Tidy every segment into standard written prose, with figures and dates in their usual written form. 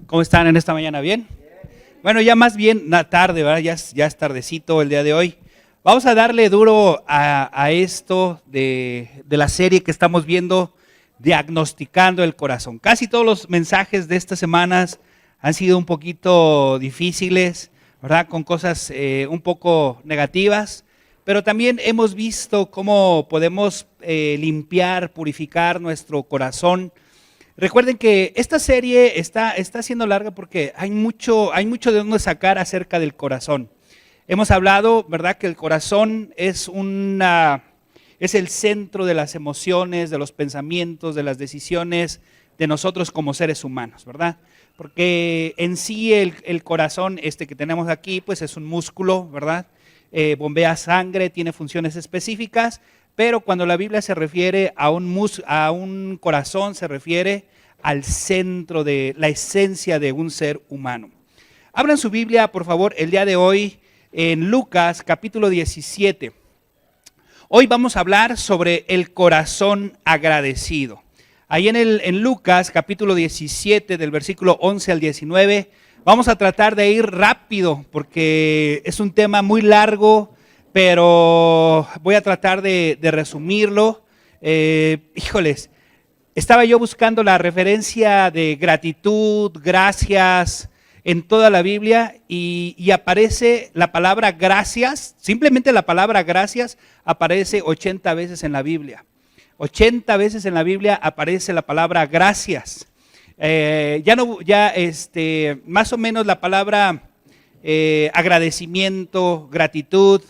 ¿Cómo están en esta mañana? ¿Bien? Bueno, ya más bien la tarde, ¿verdad? Ya es tardecito el día de hoy. Vamos a darle duro a esto de la serie que estamos viendo, Diagnosticando el Corazón. Casi todos los mensajes de estas semanas han sido un poquito difíciles, ¿verdad? Con cosas un poco negativas, pero también hemos visto cómo podemos limpiar, purificar nuestro corazón. Recuerden que esta serie está siendo larga porque hay mucho de dónde sacar acerca del corazón. Hemos hablado, ¿verdad?, que el corazón es el centro de las emociones, de los pensamientos, de las decisiones de nosotros como seres humanos, ¿verdad? Porque en sí el corazón que tenemos aquí, pues es un músculo, ¿verdad? Bombea sangre, tiene funciones específicas, pero cuando la Biblia se refiere a un corazón, se refiere al centro de la esencia de un ser humano. Abran su Biblia, por favor, el día de hoy en Lucas capítulo 17. Hoy vamos a hablar sobre el corazón agradecido. Ahí en Lucas capítulo 17, del versículo 11 al 19, vamos a tratar de ir rápido porque es un tema muy largo, pero voy a tratar de resumirlo. Híjoles, estaba yo buscando la referencia de gratitud, gracias, en toda la Biblia y aparece la palabra gracias, simplemente la palabra gracias aparece 80 veces en la Biblia. 80 veces en la Biblia aparece la palabra gracias. Más o menos la palabra agradecimiento, gratitud,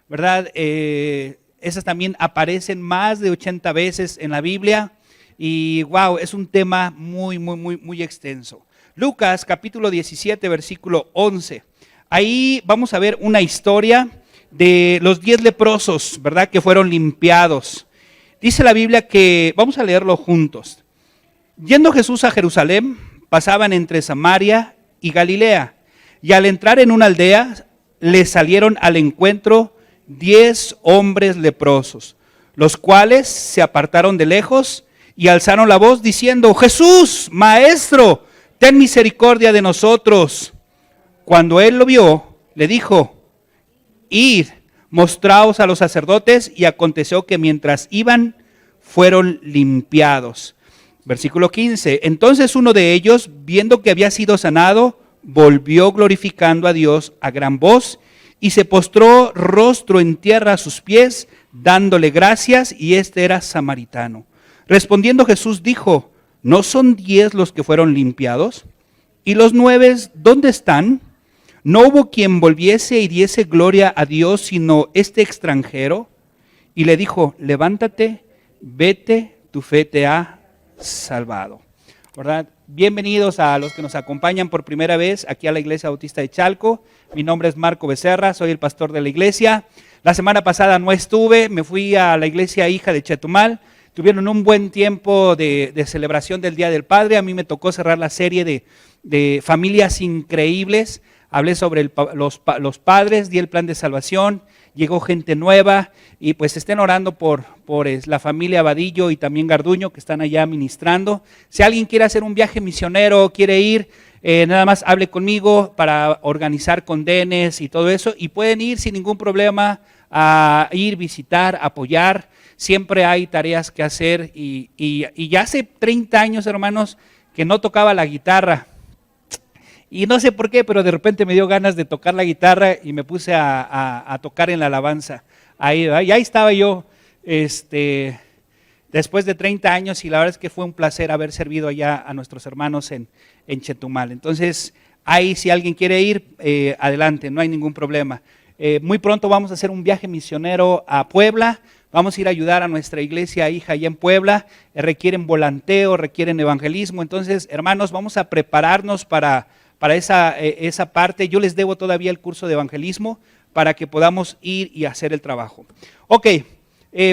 ¿verdad? Esas también aparecen más de 80 veces en la Biblia y wow, es un tema muy extenso. Lucas capítulo 17, versículo 11. Ahí vamos a ver una historia de los 10 leprosos, ¿verdad?, que fueron limpiados. Dice la Biblia que, vamos a leerlo juntos. Yendo Jesús a Jerusalén, pasaban entre Samaria y Galilea, y al entrar en una aldea, le salieron al encuentro 10 hombres leprosos, los cuales se apartaron de lejos y alzaron la voz diciendo: Jesús, Maestro, ten misericordia de nosotros. Cuando él lo vio, le dijo: id, mostraos a los sacerdotes. Y aconteció que mientras iban, fueron limpiados. Versículo 15. Entonces uno de ellos, viendo que había sido sanado, volvió glorificando a Dios a gran voz y se postró rostro en tierra a sus pies, dándole gracias, y era samaritano. Respondiendo Jesús dijo: ¿no son 10 los que fueron limpiados? ¿Y los 9 dónde están? ¿No hubo quien volviese y diese gloria a Dios sino este extranjero? Y le dijo: levántate, vete, tu fe te ha salvado. ¿Verdad? Bienvenidos a los que nos acompañan por primera vez aquí a la Iglesia Bautista de Chalco. Mi nombre es Marco Becerra, soy el pastor de la iglesia. La semana pasada no estuve, me fui a la iglesia Hija de Chetumal. Tuvieron un buen tiempo de celebración del Día del Padre. A mí me tocó cerrar la serie de familias increíbles. Hablé sobre los padres, di el plan de salvación, llegó gente nueva y pues estén orando por la familia Vadillo y también Garduño que están allá ministrando. Si alguien quiere hacer un viaje misionero, quiere ir, nada más hable conmigo para organizar condenes y todo eso, y pueden ir sin ningún problema a ir, visitar, apoyar. Siempre hay tareas que hacer y ya hace 30 años, hermanos, que no tocaba la guitarra. Y no sé por qué, pero de repente me dio ganas de tocar la guitarra y me puse a tocar en la alabanza. Ahí estaba yo después de 30 años y la verdad es que fue un placer haber servido allá a nuestros hermanos en Chetumal. Entonces, ahí si alguien quiere ir, adelante, no hay ningún problema. Muy pronto vamos a hacer un viaje misionero a Puebla. Vamos a ir a ayudar a nuestra iglesia Hija allá en Puebla. Requieren volanteo, requieren evangelismo. Entonces, hermanos, vamos a prepararnos para esa parte. Yo les debo todavía el curso de evangelismo para que podamos ir y hacer el trabajo. Ok,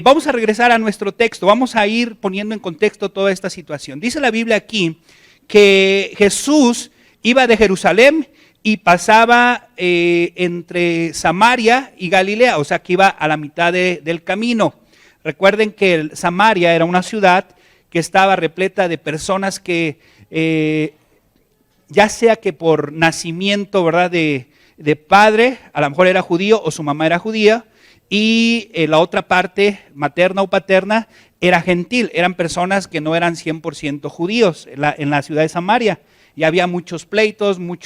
vamos a regresar a nuestro texto. Vamos a ir poniendo en contexto toda esta situación. Dice la Biblia aquí que Jesús iba de Jerusalén y pasaba entre Samaria y Galilea, o sea que iba a la mitad del camino. Recuerden que Samaria era una ciudad que estaba repleta de personas que ya sea que por nacimiento, ¿verdad?, de padre, a lo mejor era judío o su mamá era judía, y la otra parte, materna o paterna, era gentil, eran personas que no eran 100% judíos en la ciudad de Samaria, y había muchos pleitos, no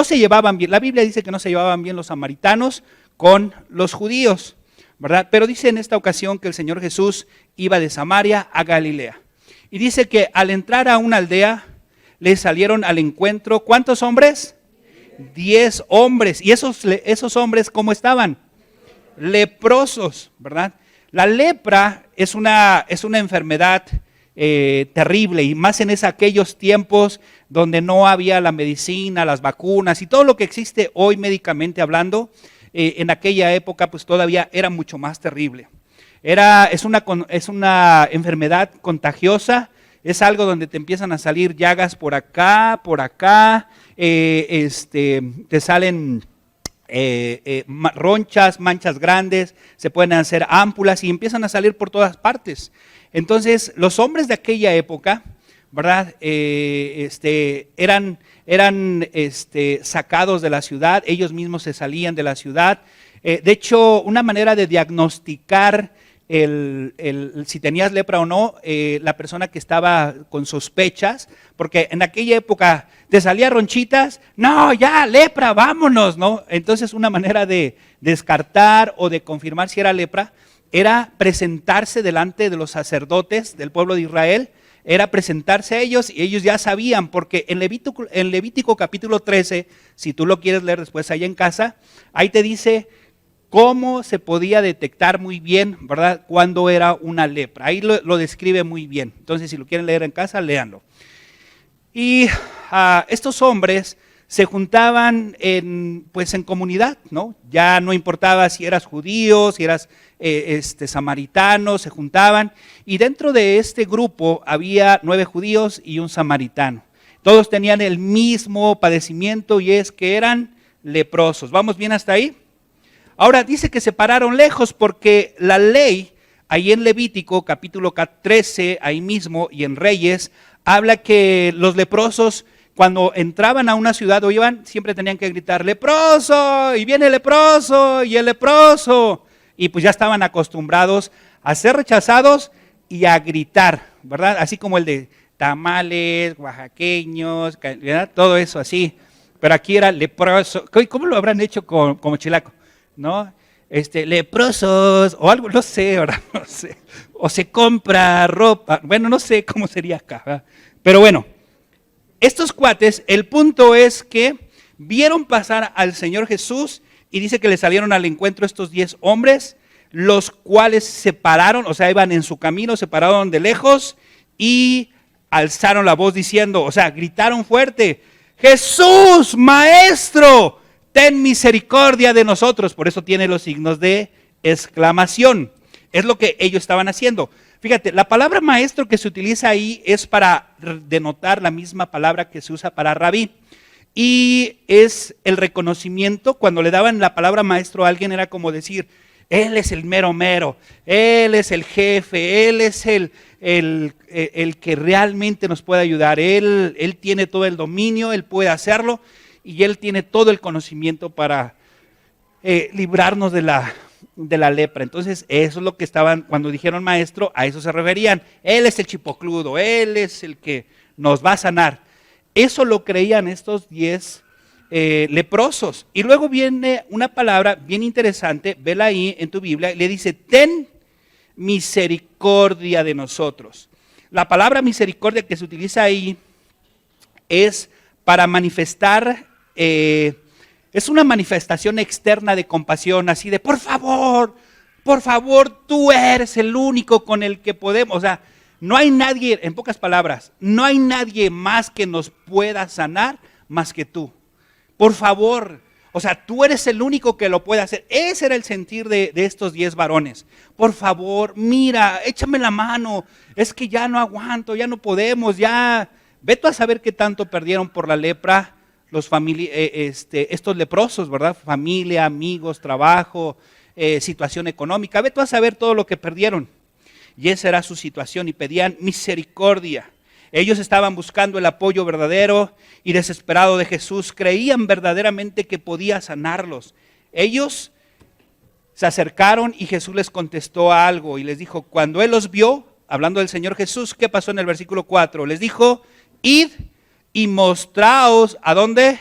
se llevaban bien, la Biblia dice que no se llevaban bien los samaritanos con los judíos, ¿verdad? Pero dice en esta ocasión que el Señor Jesús iba de Samaria a Galilea, y dice que al entrar a una aldea, le salieron al encuentro, ¿cuántos hombres? 10 hombres, y esos hombres, ¿cómo estaban? Leprosos, ¿verdad? La lepra es una enfermedad terrible, y más en aquellos tiempos donde no había la medicina, las vacunas y todo lo que existe hoy médicamente hablando, en aquella época pues todavía era mucho más terrible. Es una enfermedad contagiosa, es algo donde te empiezan a salir llagas por acá, te salen ronchas, manchas grandes, se pueden hacer ámpulas y empiezan a salir por todas partes. Entonces, los hombres de aquella época, ¿verdad? Eran sacados de la ciudad, ellos mismos se salían de la ciudad. De hecho, una manera de diagnosticar si tenías lepra o no, la persona que estaba con sospechas, porque en aquella época te salía ronchitas, no, ya, lepra, vámonos, ¿no? Entonces una manera de descartar o de confirmar si era lepra, era presentarse delante de los sacerdotes del pueblo de Israel, era presentarse a ellos y ellos ya sabían, porque en Levítico capítulo 13, si tú lo quieres leer después allá en casa, ahí te dice cómo se podía detectar muy bien, ¿verdad?, cuando era una lepra. Ahí lo describe muy bien. Entonces, si lo quieren leer en casa, léanlo. Y estos hombres se juntaban en comunidad, ¿no? Ya no importaba si eras judío, si eras samaritano, se juntaban. Y dentro de este grupo había 9 judíos y un samaritano. Todos tenían el mismo padecimiento y es que eran leprosos. ¿Vamos bien hasta ahí? Ahora dice que se pararon lejos porque la ley, ahí en Levítico capítulo 13, ahí mismo, y en Reyes, habla que los leprosos cuando entraban a una ciudad o iban, siempre tenían que gritar, leproso, y viene el leproso, y el leproso. Y pues ya estaban acostumbrados a ser rechazados y a gritar, ¿verdad? Así como el de tamales, oaxaqueños, ¿verdad? Todo eso así. Pero aquí era leproso. ¿Cómo lo habrán hecho como chilaco? ¿No? Leprosos o algo, no sé, ¿verdad? No sé. O se compra ropa, bueno, no sé cómo sería acá, ¿verdad? Pero bueno, estos cuates, el punto es que vieron pasar al Señor Jesús y dice que le salieron al encuentro estos 10 hombres, los cuales se pararon, o sea, iban en su camino, se pararon de lejos y alzaron la voz diciendo, o sea, gritaron fuerte, Jesús, Maestro, ten misericordia de nosotros. Por eso tiene los signos de exclamación. Es lo que ellos estaban haciendo. Fíjate, la palabra maestro que se utiliza ahí es para denotar la misma palabra que se usa para rabí. Y es el reconocimiento, cuando le daban la palabra maestro a alguien era como decir, él es el mero mero, él es el jefe, él es el que realmente nos puede ayudar, él tiene todo el dominio, él puede hacerlo. Y él tiene todo el conocimiento para librarnos de la lepra. Entonces, eso es lo que estaban, cuando dijeron maestro, a eso se referían. Él es el chipocludo, él es el que nos va a sanar. Eso lo creían estos 10 leprosos. Y luego viene una palabra bien interesante, vela ahí en tu Biblia, y le dice, ten misericordia de nosotros. La palabra misericordia que se utiliza ahí es para manifestar, es una manifestación externa de compasión, así de por favor, tú eres el único con el que podemos, o sea, no hay nadie, en pocas palabras, no hay nadie más que nos pueda sanar más que tú, por favor, o sea, tú eres el único que lo puede hacer. Ese era el sentir de estos 10 varones, por favor, mira, échame la mano, es que ya no aguanto, ya no podemos, ya, ve tú a saber qué tanto perdieron por la lepra, estos leprosos, ¿verdad? Familia, amigos, trabajo, situación económica, ve tú a saber todo lo que perdieron. Y esa era su situación y pedían misericordia. Ellos estaban buscando el apoyo verdadero y desesperado de Jesús. Creían verdaderamente que podía sanarlos. Ellos se acercaron y Jesús les contestó algo y les dijo, cuando Él los vio, hablando del Señor Jesús, ¿qué pasó en el versículo 4? Les dijo, id y mostraos, ¿a dónde?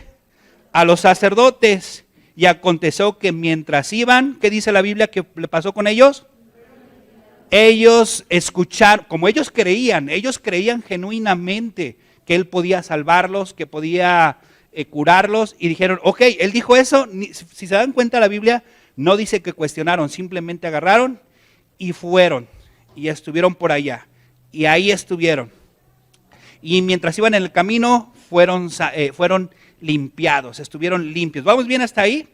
A los sacerdotes. Y aconteció que mientras iban, ¿qué dice la Biblia que le pasó con ellos? Ellos escucharon, como ellos creían genuinamente que Él podía salvarlos, que podía curarlos, y dijeron, ok, Él dijo eso. Si se dan cuenta, la Biblia no dice que cuestionaron, simplemente agarraron y fueron, y estuvieron por allá, y ahí estuvieron. Y mientras iban en el camino, fueron limpiados, estuvieron limpios. ¿Vamos bien hasta ahí?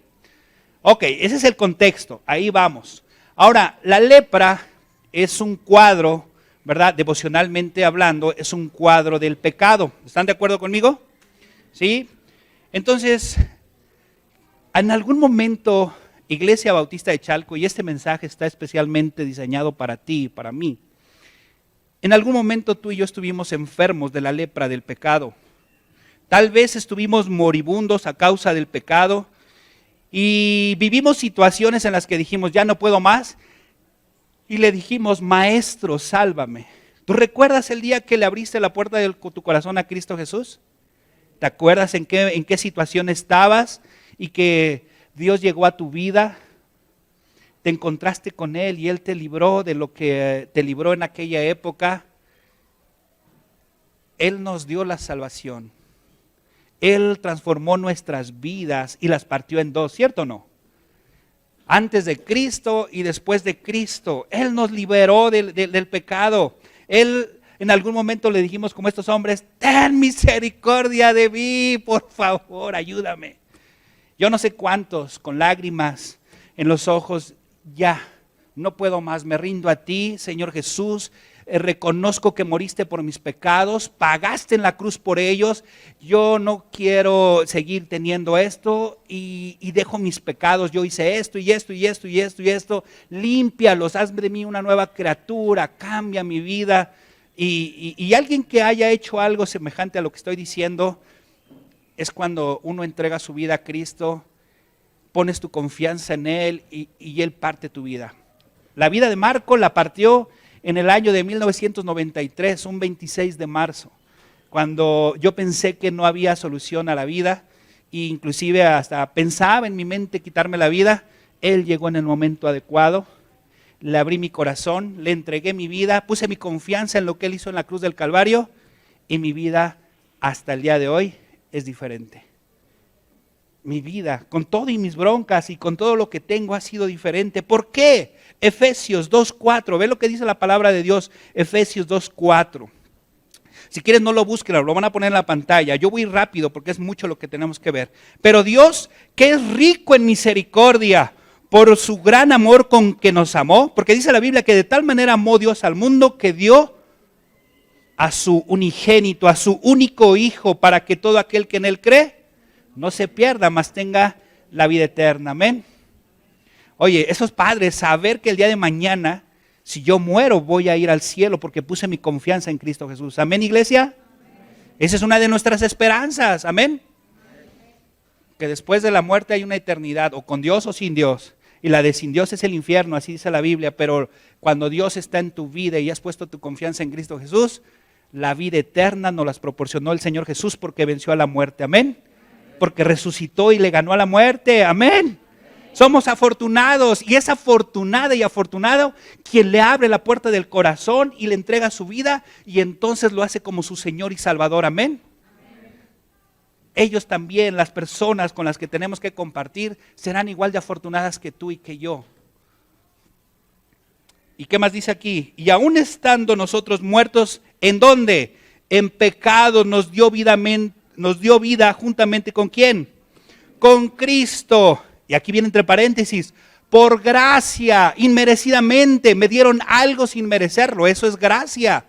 Ok, ese es el contexto, ahí vamos. Ahora, la lepra es un cuadro, ¿verdad? Devocionalmente hablando, es un cuadro del pecado. ¿Están de acuerdo conmigo? ¿Sí? Entonces, en algún momento, Iglesia Bautista de Chalco, y este mensaje está especialmente diseñado para ti y para mí, en algún momento tú y yo estuvimos enfermos de la lepra del pecado. Tal vez estuvimos moribundos a causa del pecado y vivimos situaciones en las que dijimos, ya no puedo más, y le dijimos, Maestro, sálvame. ¿Tú recuerdas el día que le abriste la puerta de tu corazón a Cristo Jesús? ¿Te acuerdas en qué situación estabas y que Dios llegó a tu vida? Te encontraste con Él y Él te libró de lo que te libró en aquella época. Él nos dio la salvación. Él transformó nuestras vidas y las partió en dos, ¿cierto o no? Antes de Cristo y después de Cristo. Él nos liberó del pecado. Él, en algún momento le dijimos como estos hombres, ten misericordia de mí, por favor, ayúdame. Yo no sé cuántos con lágrimas en los ojos, ya, no puedo más, me rindo a ti, Señor Jesús. Reconozco que moriste por mis pecados, pagaste en la cruz por ellos, yo no quiero seguir teniendo esto y dejo mis pecados, yo hice esto y esto y esto y esto y esto, límpialos, haz de mí una nueva criatura, cambia mi vida. Y alguien que haya hecho algo semejante a lo que estoy diciendo, es cuando uno entrega su vida a Cristo, pones tu confianza en Él y Él parte tu vida. La vida de Marco la partió en el año de 1993, un 26 de marzo, cuando yo pensé que no había solución a la vida, e inclusive hasta pensaba en mi mente quitarme la vida. Él llegó en el momento adecuado, le abrí mi corazón, le entregué mi vida, puse mi confianza en lo que Él hizo en la cruz del Calvario, y mi vida hasta el día de hoy es diferente. Mi vida, con todo y mis broncas y con todo lo que tengo, ha sido diferente. ¿Por qué? Efesios 2:4, ve lo que dice la palabra de Dios, Efesios 2:4. Si quieres no lo busques, lo van a poner en la pantalla. Yo voy rápido porque es mucho lo que tenemos que ver. Pero Dios, que es rico en misericordia, por su gran amor con que nos amó, porque dice la Biblia que de tal manera amó Dios al mundo que dio a su unigénito, a su único Hijo, para que todo aquel que en Él cree no se pierda, mas tenga la vida eterna. Amén. Oye, eso es padre, saber que el día de mañana, si yo muero, voy a ir al cielo porque puse mi confianza en Cristo Jesús. Amén, iglesia. Esa es una de nuestras esperanzas. Amén. Que después de la muerte hay una eternidad, o con Dios o sin Dios. Y la de sin Dios es el infierno, así dice la Biblia. Pero cuando Dios está en tu vida y has puesto tu confianza en Cristo Jesús, la vida eterna nos las proporcionó el Señor Jesús porque venció a la muerte. Amén. Porque resucitó y le ganó a la muerte. Amén. Somos afortunados, y es afortunada y afortunado quien le abre la puerta del corazón y le entrega su vida y entonces lo hace como su Señor y Salvador. Amén. Ellos también, las personas con las que tenemos que compartir, serán igual de afortunadas que tú y que yo. ¿Y qué más dice aquí? Y aún estando nosotros muertos, ¿en dónde? En pecado nos dio vida juntamente ¿con quién? Con Cristo. Y aquí viene entre paréntesis, por gracia, inmerecidamente, me dieron algo sin merecerlo, eso es gracia.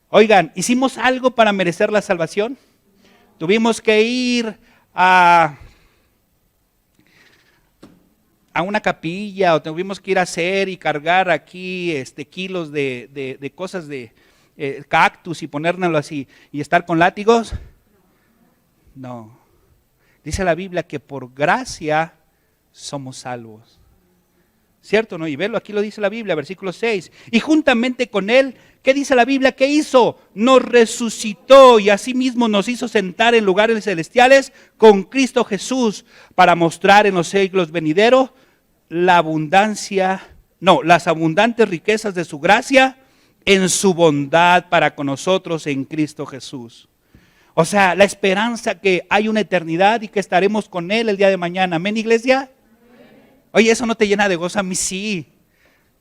Oigan, ¿hicimos algo para merecer la salvación? Tuvimos que ir a una capilla, o tuvimos que ir a hacer y cargar aquí kilos de cosas de cactus y ponérnoslo así y estar con látigos? No. Dice la Biblia que por gracia somos salvos. ¿Cierto, no? Y velo, aquí lo dice la Biblia, versículo 6. Y juntamente con Él, ¿qué dice la Biblia? ¿Qué hizo? Nos resucitó y asimismo nos hizo sentar en lugares celestiales con Cristo Jesús para mostrar en los siglos venideros las abundantes riquezas de su gracia en su bondad para con nosotros en Cristo Jesús. O sea, la esperanza que hay una eternidad y que estaremos con Él el día de mañana. ¿Amén, iglesia? Oye, ¿eso no te llena de gozo? A mí sí.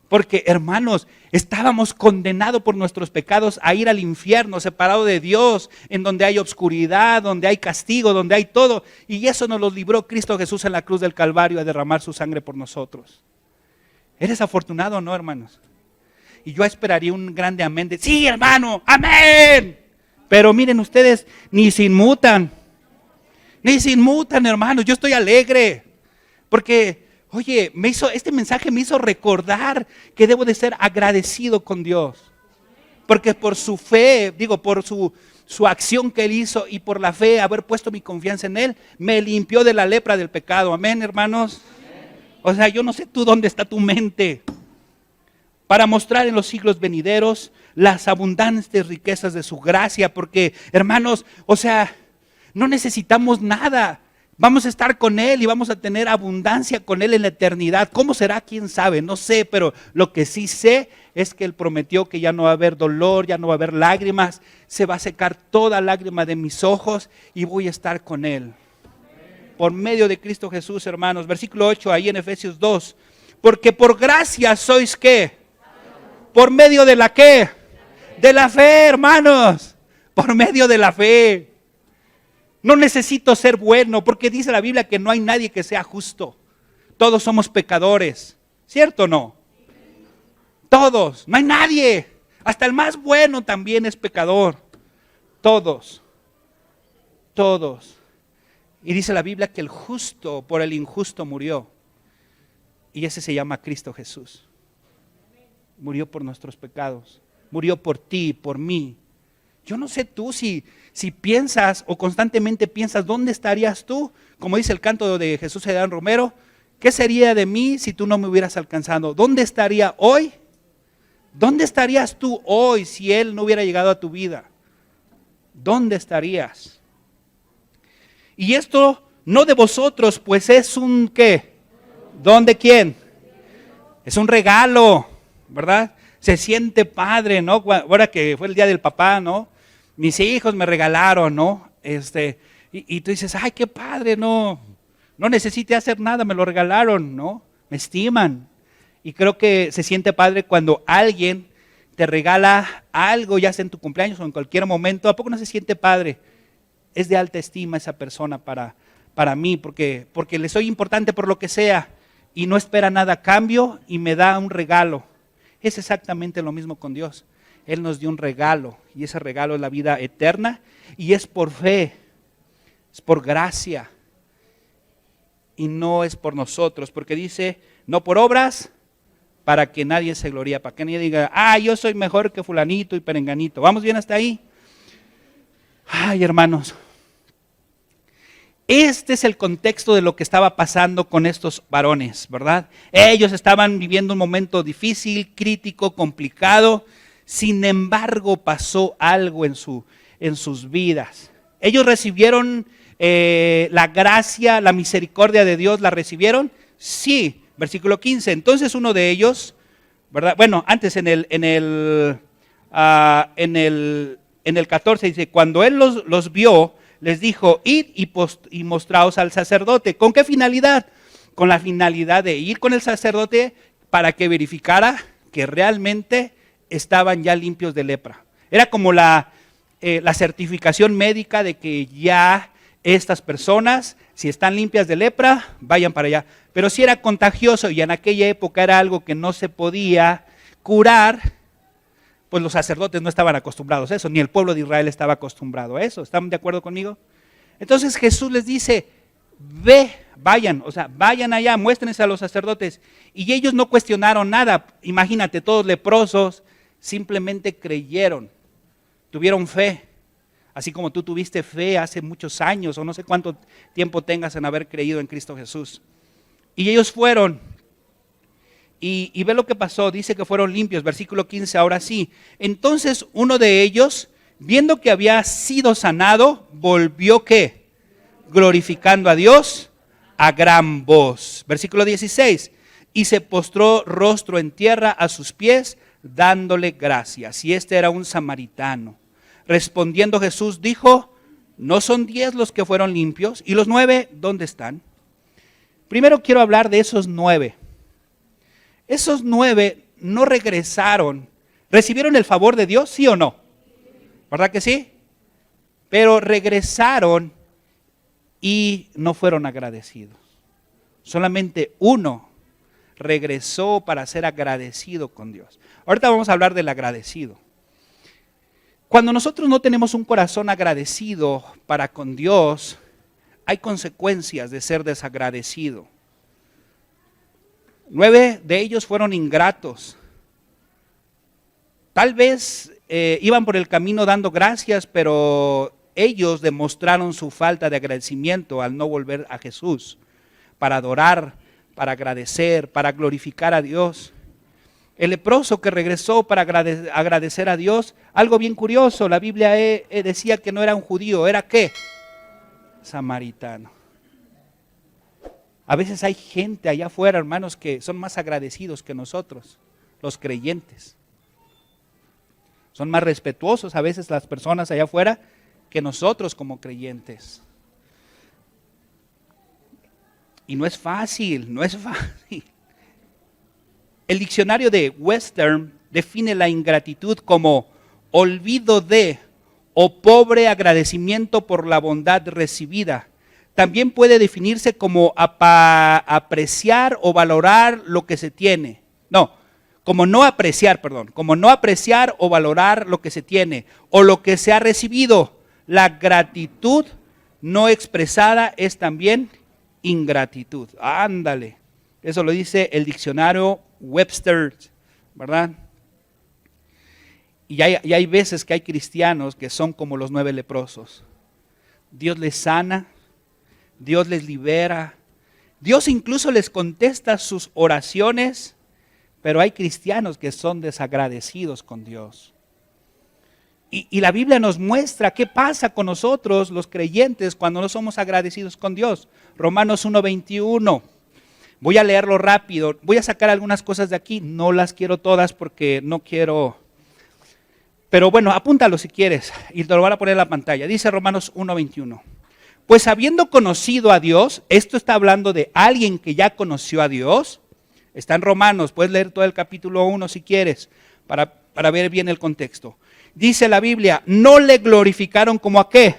Porque, hermanos, estábamos condenados por nuestros pecados a ir al infierno, separado de Dios, en donde hay obscuridad, donde hay castigo, donde hay todo. Y eso nos lo libró Cristo Jesús en la cruz del Calvario a derramar su sangre por nosotros. ¿Eres afortunado o no, hermanos? Y yo esperaría un grande amén de, sí, hermano, amén. Pero miren ustedes, ni se inmutan, hermanos. Yo estoy alegre, porque, oye, este mensaje me hizo recordar que debo de ser agradecido con Dios. Porque por su fe, por su acción que Él hizo y por la fe, haber puesto mi confianza en Él, me limpió de la lepra del pecado. Amén, hermanos. O sea, yo no sé tú dónde está tu mente. Para mostrar en los siglos venideros las abundantes riquezas de su gracia, porque, hermanos, o sea, no necesitamos nada. Vamos a estar con Él y vamos a tener abundancia con Él en la eternidad. ¿Cómo será? ¿Quién sabe? No sé, pero lo que sí sé es que Él prometió que ya no va a haber dolor, ya no va a haber lágrimas. Se va a secar toda lágrima de mis ojos y voy a estar con Él. Por medio de Cristo Jesús, hermanos. Versículo 8, ahí en Efesios 2. Porque por gracia sois, ¿qué? ¿Por medio de la qué? De la fe, hermanos. Por medio de la fe. No necesito ser bueno, porque dice la Biblia que no hay nadie que sea justo. Todos somos pecadores. ¿Cierto o no? Todos. No hay nadie. Hasta el más bueno también es pecador. Todos. Todos. Y dice la Biblia que el justo por el injusto murió. Y ese se llama Cristo Jesús. Murió por nuestros pecados. Murió por ti, por mí. Yo no sé tú si piensas o constantemente piensas, ¿dónde estarías tú? Como dice el canto de Jesús Adán Romero, ¿qué sería de mí si tú no me hubieras alcanzado? ¿Dónde estaría hoy? ¿Dónde estarías tú hoy si Él no hubiera llegado a tu vida? ¿Dónde estarías? Y esto no de vosotros, pues es un ¿qué? ¿Don de quién? Es un regalo, ¿verdad? Se siente padre, ¿no? Ahora que fue el día del papá, ¿no? Mis hijos me regalaron, ¿no? Y tú dices, ay, qué padre, no necesité hacer nada, me lo regalaron, ¿no? Me estiman. Y creo que se siente padre cuando alguien te regala algo, ya sea en tu cumpleaños o en cualquier momento. ¿A poco no se siente padre? Es de alta estima esa persona para mí, porque le soy importante por lo que sea y no espera nada a cambio y me da un regalo. Es exactamente lo mismo con Dios. Él nos dio un regalo y ese regalo es la vida eterna y es por fe, es por gracia y no es por nosotros, porque dice, no por obras para que nadie se gloríe, para que nadie diga, yo soy mejor que fulanito y perenganito. ¿Vamos bien hasta ahí? Ay, hermanos, este es el contexto de lo que estaba pasando con estos varones, ¿verdad? Ellos estaban viviendo un momento difícil, crítico, complicado. Sin embargo, pasó algo en sus vidas. Ellos recibieron la gracia, la misericordia de Dios, ¿la recibieron? Sí, versículo 15. Entonces uno de ellos, ¿verdad? Bueno, antes en el 14 dice, cuando él los vio, les dijo, id y mostraos al sacerdote. ¿Con qué finalidad? Con la finalidad de ir con el sacerdote para que verificara que realmente estaban ya limpios de lepra. Era como la certificación médica de que ya estas personas, si están limpias de lepra, vayan para allá. Pero si era contagioso y en aquella época era algo que no se podía curar, pues los sacerdotes no estaban acostumbrados a eso, ni el pueblo de Israel estaba acostumbrado a eso. ¿Están de acuerdo conmigo? Entonces Jesús les dice, vayan allá, muéstrense a los sacerdotes. Y ellos no cuestionaron nada, imagínate, todos leprosos, simplemente creyeron. tuvieron fe, así como tú tuviste fe hace muchos años o no sé cuánto tiempo tengas en haber creído en Cristo Jesús. Y ellos fueron, y ve lo que pasó, dice que fueron limpios, versículo 15, ahora sí. Entonces uno de ellos, viendo que había sido sanado, volvió ¿qué? Glorificando a Dios a gran voz. Versículo 16, y se postró rostro en tierra a sus pies, dándole gracias. Y este era un samaritano. Respondiendo Jesús dijo, ¿no son 10 los que fueron limpios? ¿Y los 9 dónde están? Primero quiero hablar de esos 9. Esos 9 no regresaron. ¿Recibieron el favor de Dios, sí o no? ¿Verdad que sí? Pero regresaron y no fueron agradecidos. Solamente uno regresó para ser agradecido con Dios. Ahorita vamos a hablar del agradecido. Cuando nosotros no tenemos un corazón agradecido para con Dios, hay consecuencias de ser desagradecido. 9 de ellos fueron ingratos. Tal vez iban por el camino dando gracias, pero ellos demostraron su falta de agradecimiento al no volver a Jesús para adorar, para agradecer, para glorificar a Dios. El leproso que regresó para agradecer a Dios, algo bien curioso, la Biblia decía que no era un judío, ¿era qué? Samaritano. A veces hay gente allá afuera, hermanos, que son más agradecidos que nosotros, los creyentes. Son más respetuosos a veces las personas allá afuera que nosotros como creyentes. Y no es fácil, no es fácil. El diccionario de Webster define la ingratitud como olvido de o pobre agradecimiento por la bondad recibida. También puede definirse como apreciar o valorar lo que se tiene. Como no apreciar o valorar lo que se tiene o lo que se ha recibido. La gratitud no expresada es también ingratitud. Ándale. Eso lo dice el diccionario Webster, ¿verdad? Y hay veces que hay cristianos que son como los 9 leprosos. Dios les sana, Dios les libera, Dios incluso les contesta sus oraciones, pero hay cristianos que son desagradecidos con Dios. Y la Biblia nos muestra qué pasa con nosotros, los creyentes, cuando no somos agradecidos con Dios. Romanos 1:21. Voy a leerlo rápido. Voy a sacar algunas cosas de aquí. No las quiero todas porque no quiero. Pero bueno, apúntalo si quieres y te lo van a poner en la pantalla. Dice Romanos 1:21. Pues habiendo conocido a Dios, esto está hablando de alguien que ya conoció a Dios. Está en Romanos, puedes leer todo el capítulo 1 si quieres, para ver bien el contexto. Dice la Biblia, no le glorificaron como a qué,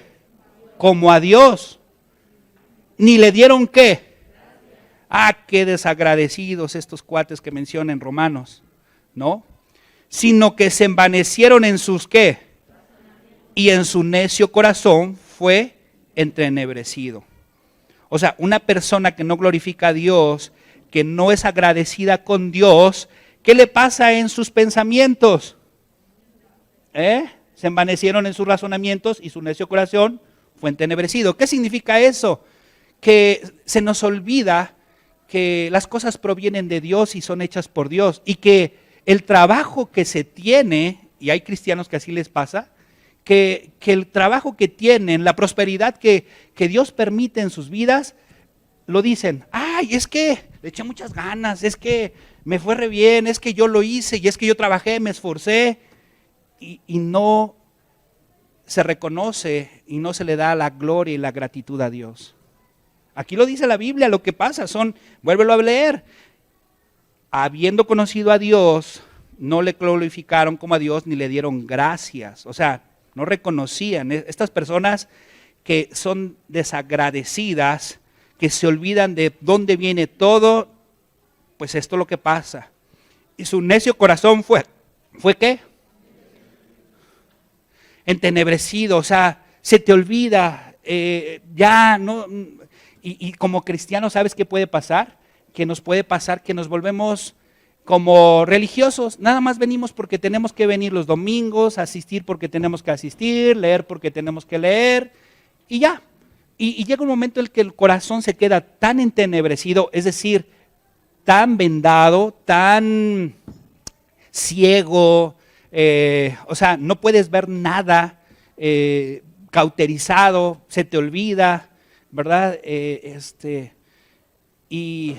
como a Dios, ni le dieron qué. Qué desagradecidos estos cuates que menciona en Romanos, ¿no? Sino que se envanecieron en sus qué, y en su necio corazón fue entrenebrecido. O sea, una persona que no glorifica a Dios, que no es agradecida con Dios, ¿qué le pasa en sus pensamientos? Se envanecieron en sus razonamientos y su necio corazón fue entenebrecido. ¿Qué significa eso? Que se nos olvida que las cosas provienen de Dios y son hechas por Dios, y que el trabajo que se tiene, y hay cristianos que así les pasa, que el trabajo que tienen, la prosperidad que Dios permite en sus vidas, lo dicen, es que le eché muchas ganas, es que me fue re bien, es que yo lo hice, y es que yo trabajé, me esforcé, y no se reconoce y no se le da la gloria y la gratitud a Dios. Aquí lo dice la Biblia, lo que pasa vuélvelo a leer, habiendo conocido a Dios, no le glorificaron como a Dios ni le dieron gracias, o sea, no reconocían. Estas personas que son desagradecidas, que se olvidan de dónde viene todo, pues esto es lo que pasa. Y su necio corazón ¿fue qué? Entenebrecido, o sea, se te olvida, ya no. Y como cristianos, ¿sabes qué puede pasar? Que nos puede pasar que nos volvemos como religiosos, nada más venimos porque tenemos que venir los domingos, asistir porque tenemos que asistir, leer porque tenemos que leer, y ya. Y llega un momento en el que el corazón se queda tan entenebrecido, es decir, tan vendado, tan ciego, o sea, no puedes ver nada, cauterizado, se te olvida, ¿verdad? Y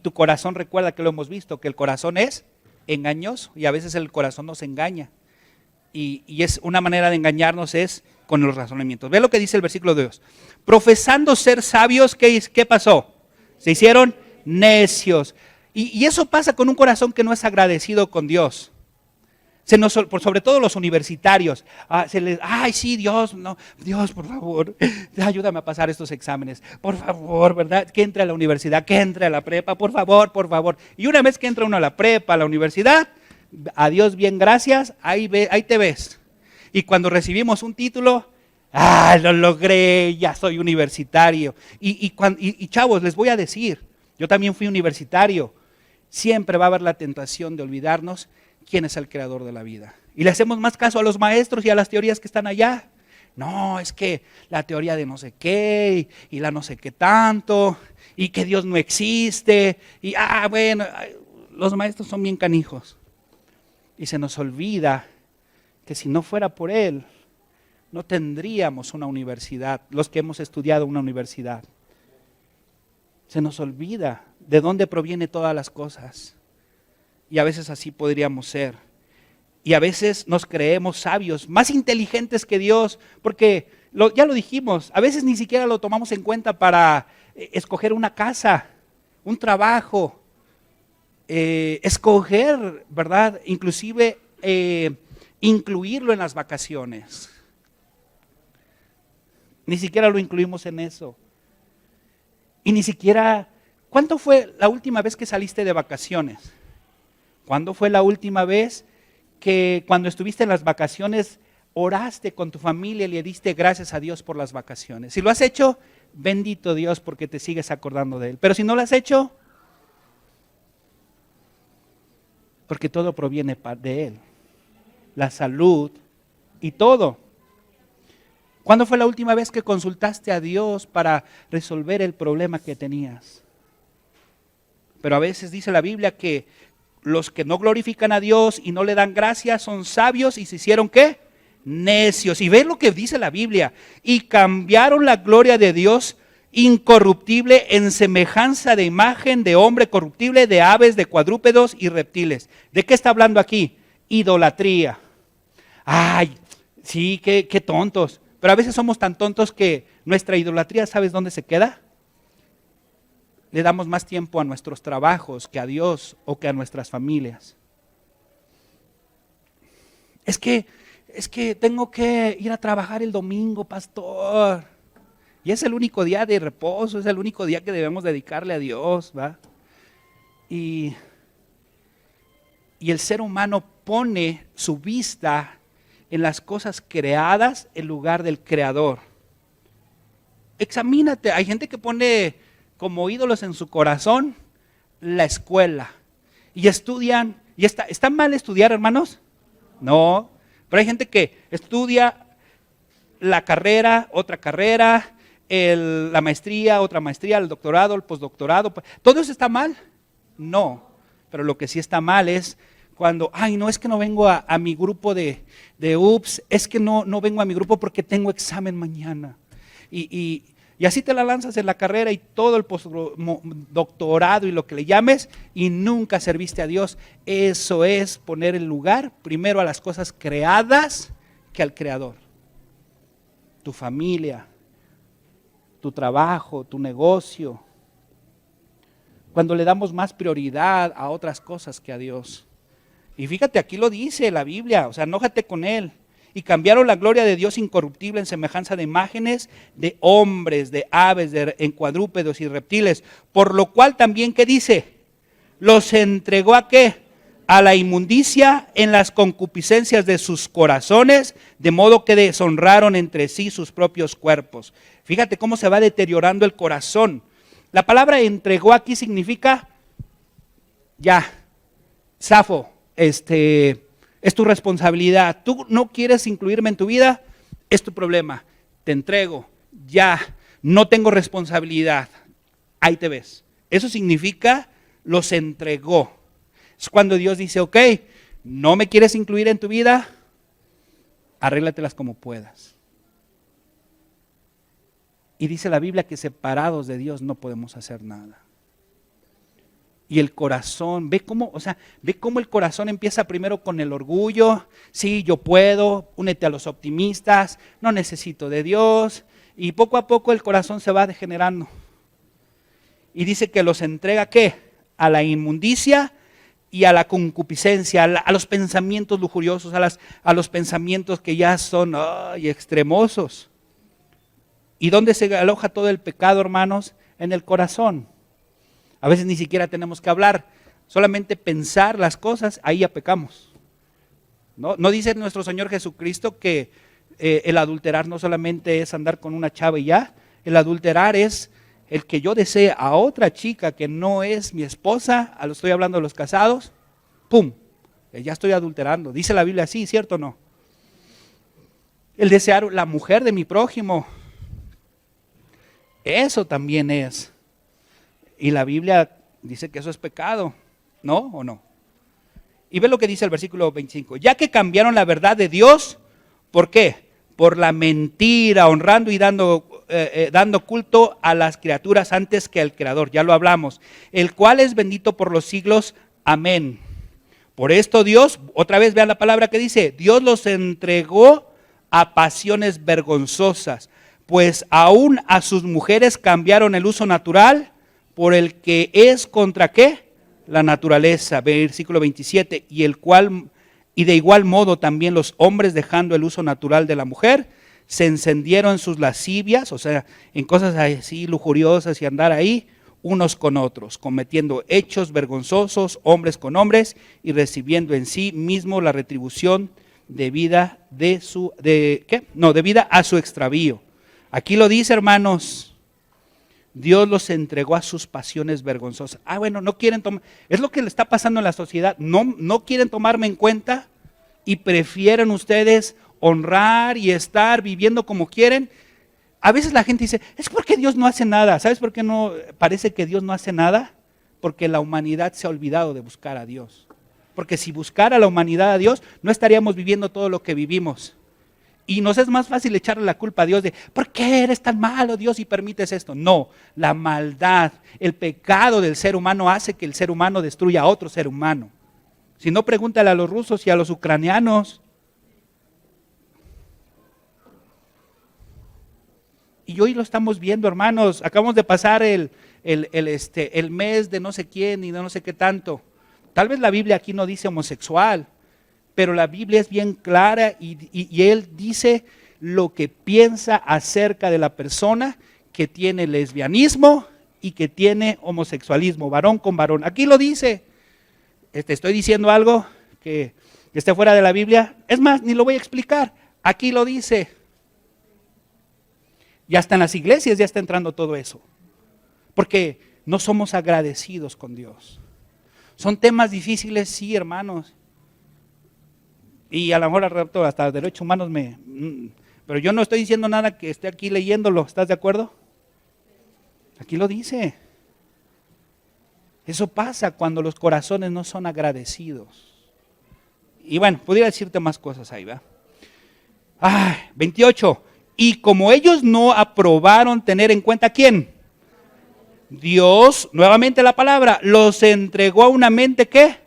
tu corazón, recuerda que lo hemos visto, que el corazón es engañoso y a veces el corazón nos engaña. Y es una manera de engañarnos es con los razonamientos. Ve lo que dice el versículo 2. Profesando ser sabios, ¿qué pasó? Se hicieron necios. Y eso pasa con un corazón que no es agradecido con Dios. Sobre todo los universitarios, ay sí, Dios, no, Dios, por favor, ayúdame a pasar estos exámenes, por favor, ¿verdad? Que entre a la universidad, que entre a la prepa, por favor, por favor. Y una vez que entra uno a la prepa, a la universidad, adiós, bien, gracias, ahí te ves. Y cuando recibimos un título, lo logré, ya soy universitario. Y chavos, les voy a decir, yo también fui universitario, siempre va a haber la tentación de olvidarnos quién es el creador de la vida. Y le hacemos más caso a los maestros y a las teorías que están allá. No, es que la teoría de no sé qué y la no sé qué tanto y que Dios no existe. Y bueno, los maestros son bien canijos. Y se nos olvida que si no fuera por Él, no tendríamos una universidad, los que hemos estudiado una universidad. Se nos olvida de dónde proviene todas las cosas. Y a veces así podríamos ser. Y a veces nos creemos sabios, más inteligentes que Dios, porque ya lo dijimos, a veces ni siquiera lo tomamos en cuenta para escoger una casa, un trabajo, escoger, ¿verdad? Inclusive incluirlo en las vacaciones. Ni siquiera lo incluimos en eso. Y ni siquiera, ¿cuándo fue la última vez que saliste de vacaciones? ¿Cuándo fue la última vez que cuando estuviste en las vacaciones oraste con tu familia y le diste gracias a Dios por las vacaciones? Si lo has hecho, bendito Dios porque te sigues acordando de Él. Pero si no lo has hecho, porque todo proviene de Él. La salud y todo. ¿Cuándo fue la última vez que consultaste a Dios para resolver el problema que tenías? Pero a veces dice la Biblia que los que no glorifican a Dios y no le dan gracias son sabios y se hicieron ¿qué? Necios. Y ven lo que dice la Biblia. Y cambiaron la gloria de Dios incorruptible en semejanza de imagen de hombre corruptible, de aves, de cuadrúpedos y reptiles. ¿De qué está hablando aquí? Idolatría. Ay, sí, qué tontos. Pero a veces somos tan tontos que nuestra idolatría, ¿sabes dónde se queda? Le damos más tiempo a nuestros trabajos que a Dios o que a nuestras familias. Es que tengo que ir a trabajar el domingo, pastor. Y es el único día de reposo, es el único día que debemos dedicarle a Dios, ¿va? Y el ser humano pone su vista en las cosas creadas en lugar del creador. Examínate, hay gente que pone como ídolos en su corazón la escuela y estudian, y ¿está mal estudiar, hermanos? No, pero hay gente que estudia la carrera, otra carrera, la maestría, otra maestría, el doctorado, el postdoctorado. ¿Todo eso está mal? No, pero lo que sí está mal es cuando, no, es que no vengo a mi grupo de UPS, es que no vengo a mi grupo porque tengo examen mañana. Y así te la lanzas en la carrera y todo el postdoctorado y lo que le llames y nunca serviste a Dios. Eso es poner en lugar primero a las cosas creadas que al Creador. Tu familia, tu trabajo, tu negocio. Cuando le damos más prioridad a otras cosas que a Dios. Y fíjate, aquí lo dice la Biblia, o sea, enójate con Él. Y cambiaron la gloria de Dios incorruptible en semejanza de imágenes de hombres, de aves, en cuadrúpedos y reptiles. Por lo cual también, ¿qué dice? Los entregó ¿a qué? A la inmundicia en las concupiscencias de sus corazones, de modo que deshonraron entre sí sus propios cuerpos. Fíjate cómo se va deteriorando el corazón. La palabra entregó aquí significa ya. Safo, es tu responsabilidad. Tú no quieres incluirme en tu vida, es tu problema. Te entrego, ya, no tengo responsabilidad. Ahí te ves. Eso significa, los entregó. Es cuando Dios dice, ok, no me quieres incluir en tu vida, arréglatelas como puedas. Y dice la Biblia que separados de Dios no podemos hacer nada. Y el corazón, ve cómo el corazón empieza primero con el orgullo. Sí, yo puedo, únete a los optimistas, no necesito de Dios. Y poco a poco el corazón se va degenerando. Y dice que los entrega, ¿qué? A la inmundicia y a la concupiscencia, a los pensamientos lujuriosos, a los pensamientos que ya son extremosos. ¿Y dónde se aloja todo el pecado, hermanos? En el corazón. A veces ni siquiera tenemos que hablar, solamente pensar las cosas, ahí ya pecamos. ¿No dice nuestro Señor Jesucristo que el adulterar no solamente es andar con una chava y ya? El adulterar es el que yo desee a otra chica que no es mi esposa, lo estoy hablando de los casados, ¡pum! Ya estoy adulterando. Dice la Biblia así, ¿cierto o no? El desear la mujer de mi prójimo, eso también es. Y la Biblia dice que eso es pecado, ¿no o no? Y ve lo que dice el versículo 25. Ya que cambiaron la verdad de Dios, ¿por qué? Por la mentira, honrando y dando culto a las criaturas antes que al Creador. Ya lo hablamos. El cual es bendito por los siglos. Amén. Por esto Dios, otra vez vean la palabra que dice, Dios los entregó a pasiones vergonzosas, pues aún a sus mujeres cambiaron el uso natural por el que es contra ¿qué? La naturaleza. Versículo 27, y de igual modo también los hombres, dejando el uso natural de la mujer, se encendieron en sus lascivias, o sea, en cosas así lujuriosas y andar ahí unos con otros, cometiendo hechos vergonzosos, hombres con hombres, y recibiendo en sí mismo la retribución debida debida a su extravío. Aquí lo dice, hermanos. Dios los entregó a sus pasiones vergonzosas. Bueno, no quieren tomar, es lo que le está pasando en la sociedad, no quieren tomarme en cuenta y prefieren ustedes honrar y estar viviendo como quieren. A veces la gente dice, es porque Dios no hace nada. ¿Sabes por qué no parece que Dios no hace nada? Porque la humanidad se ha olvidado de buscar a Dios. Porque si buscara la humanidad a Dios, no estaríamos viviendo todo lo que vivimos. Y nos es más fácil echarle la culpa a Dios de, ¿por qué eres tan malo, Dios, y permites esto? No, la maldad, el pecado del ser humano hace que el ser humano destruya a otro ser humano. Si no, pregúntale a los rusos y a los ucranianos. Y hoy lo estamos viendo, hermanos. Acabamos de pasar el mes de no sé quién y de no sé qué tanto. Tal vez la Biblia aquí no dice homosexual, pero la Biblia es bien clara y él dice lo que piensa acerca de la persona que tiene lesbianismo y que tiene homosexualismo, varón con varón. Aquí lo dice. Estoy diciendo algo que esté fuera de la Biblia. Es más, ni lo voy a explicar. Aquí lo dice. Ya hasta en las iglesias ya está entrando todo eso. Porque no somos agradecidos con Dios. Son temas difíciles, sí, hermanos. Y a lo mejor al rato hasta derechos humanos pero yo no estoy diciendo nada que esté aquí leyéndolo, ¿estás de acuerdo? Aquí lo dice. Eso pasa cuando los corazones no son agradecidos. Y bueno, podría decirte más cosas ahí, ¿verdad? 28. Y como ellos no aprobaron tener en cuenta, ¿quién? Dios, nuevamente la palabra, los entregó a una mente, ¿qué?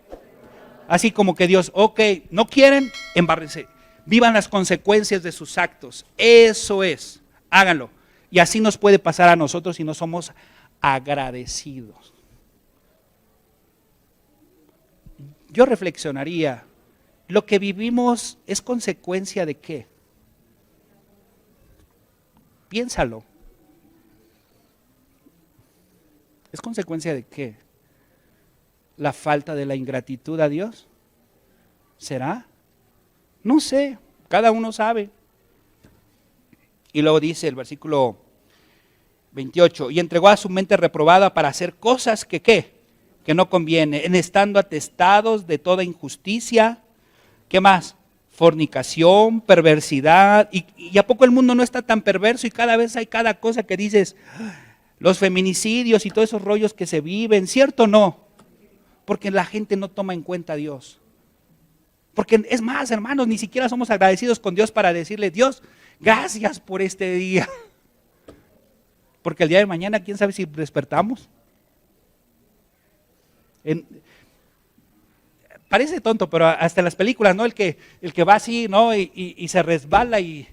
Así como que Dios, ok, no quieren, embárrense, vivan las consecuencias de sus actos. Eso es, háganlo. Y así nos puede pasar a nosotros si no somos agradecidos. Yo reflexionaría, ¿lo que vivimos es consecuencia de qué? Piénsalo. ¿Es consecuencia de qué? ¿La falta de la ingratitud a Dios? ¿Será? No sé, cada uno sabe. Y luego dice el versículo 28, y entregó a su mente reprobada para hacer cosas que ¿qué? que no conviene, en estando atestados de toda injusticia. ¿Qué más? Fornicación, perversidad. ¿Y a poco el mundo no está tan perverso y cada vez hay cada cosa que dices, los feminicidios y todos esos rollos que se viven, ¿cierto o no? Porque la gente no toma en cuenta a Dios. Porque es más, hermanos, ni siquiera somos agradecidos con Dios para decirle, Dios, gracias por este día. Porque el día de mañana, ¿quién sabe si despertamos? Parece tonto, pero hasta en las películas, ¿no? El que va así, ¿no? Y se resbala y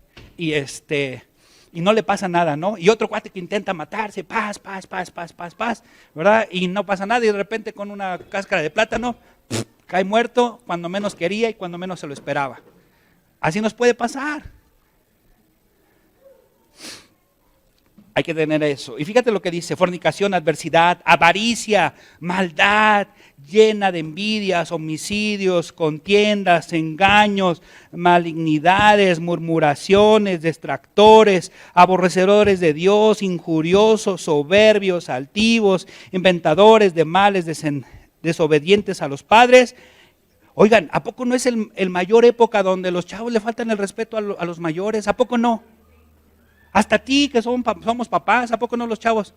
no le pasa nada, ¿no? Y otro cuate que intenta matarse, paz, ¿verdad? Y no pasa nada y de repente con una cáscara de plátano, cae muerto cuando menos quería y cuando menos se lo esperaba. Así nos puede pasar. Hay que tener eso. Y fíjate lo que dice: fornicación, adversidad, avaricia, maldad, llena de envidias, homicidios, contiendas, engaños, malignidades, murmuraciones, distractores, aborrecedores de Dios, injuriosos, soberbios, altivos, inventadores de males, desobedientes a los padres. Oigan, ¿a poco no es el mayor época donde los chavos le faltan el respeto a los mayores? ¿A poco no? Hasta a ti que somos papás, ¿a poco no los chavos?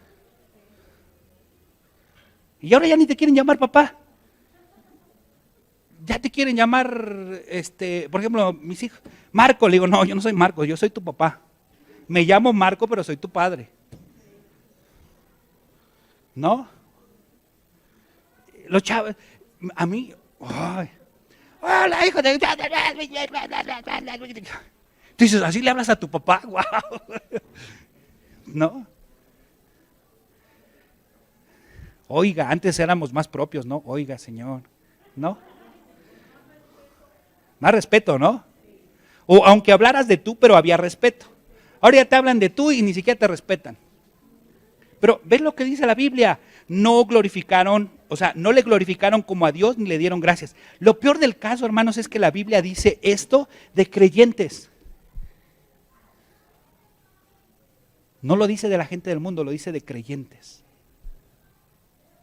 Y ahora ya ni te quieren llamar papá. Ya te quieren llamar, por ejemplo, mis hijos. Marco, le digo, no, yo no soy Marco, yo soy tu papá. Me llamo Marco, pero soy tu padre. ¿No? Los chavos, a mí, ay, hola hijo de... Tú dices, ¿así le hablas a tu papá? ¡Wow! ¿No? Oiga, antes éramos más propios, ¿no? Oiga, señor, ¿no? Más respeto, ¿no? O aunque hablaras de tú, pero había respeto. Ahora ya te hablan de tú y ni siquiera te respetan. Pero ¿ves lo que dice la Biblia? No glorificaron, o sea, no le glorificaron como a Dios ni le dieron gracias. Lo peor del caso, hermanos, es que la Biblia dice esto de creyentes. No lo dice de la gente del mundo, lo dice de creyentes.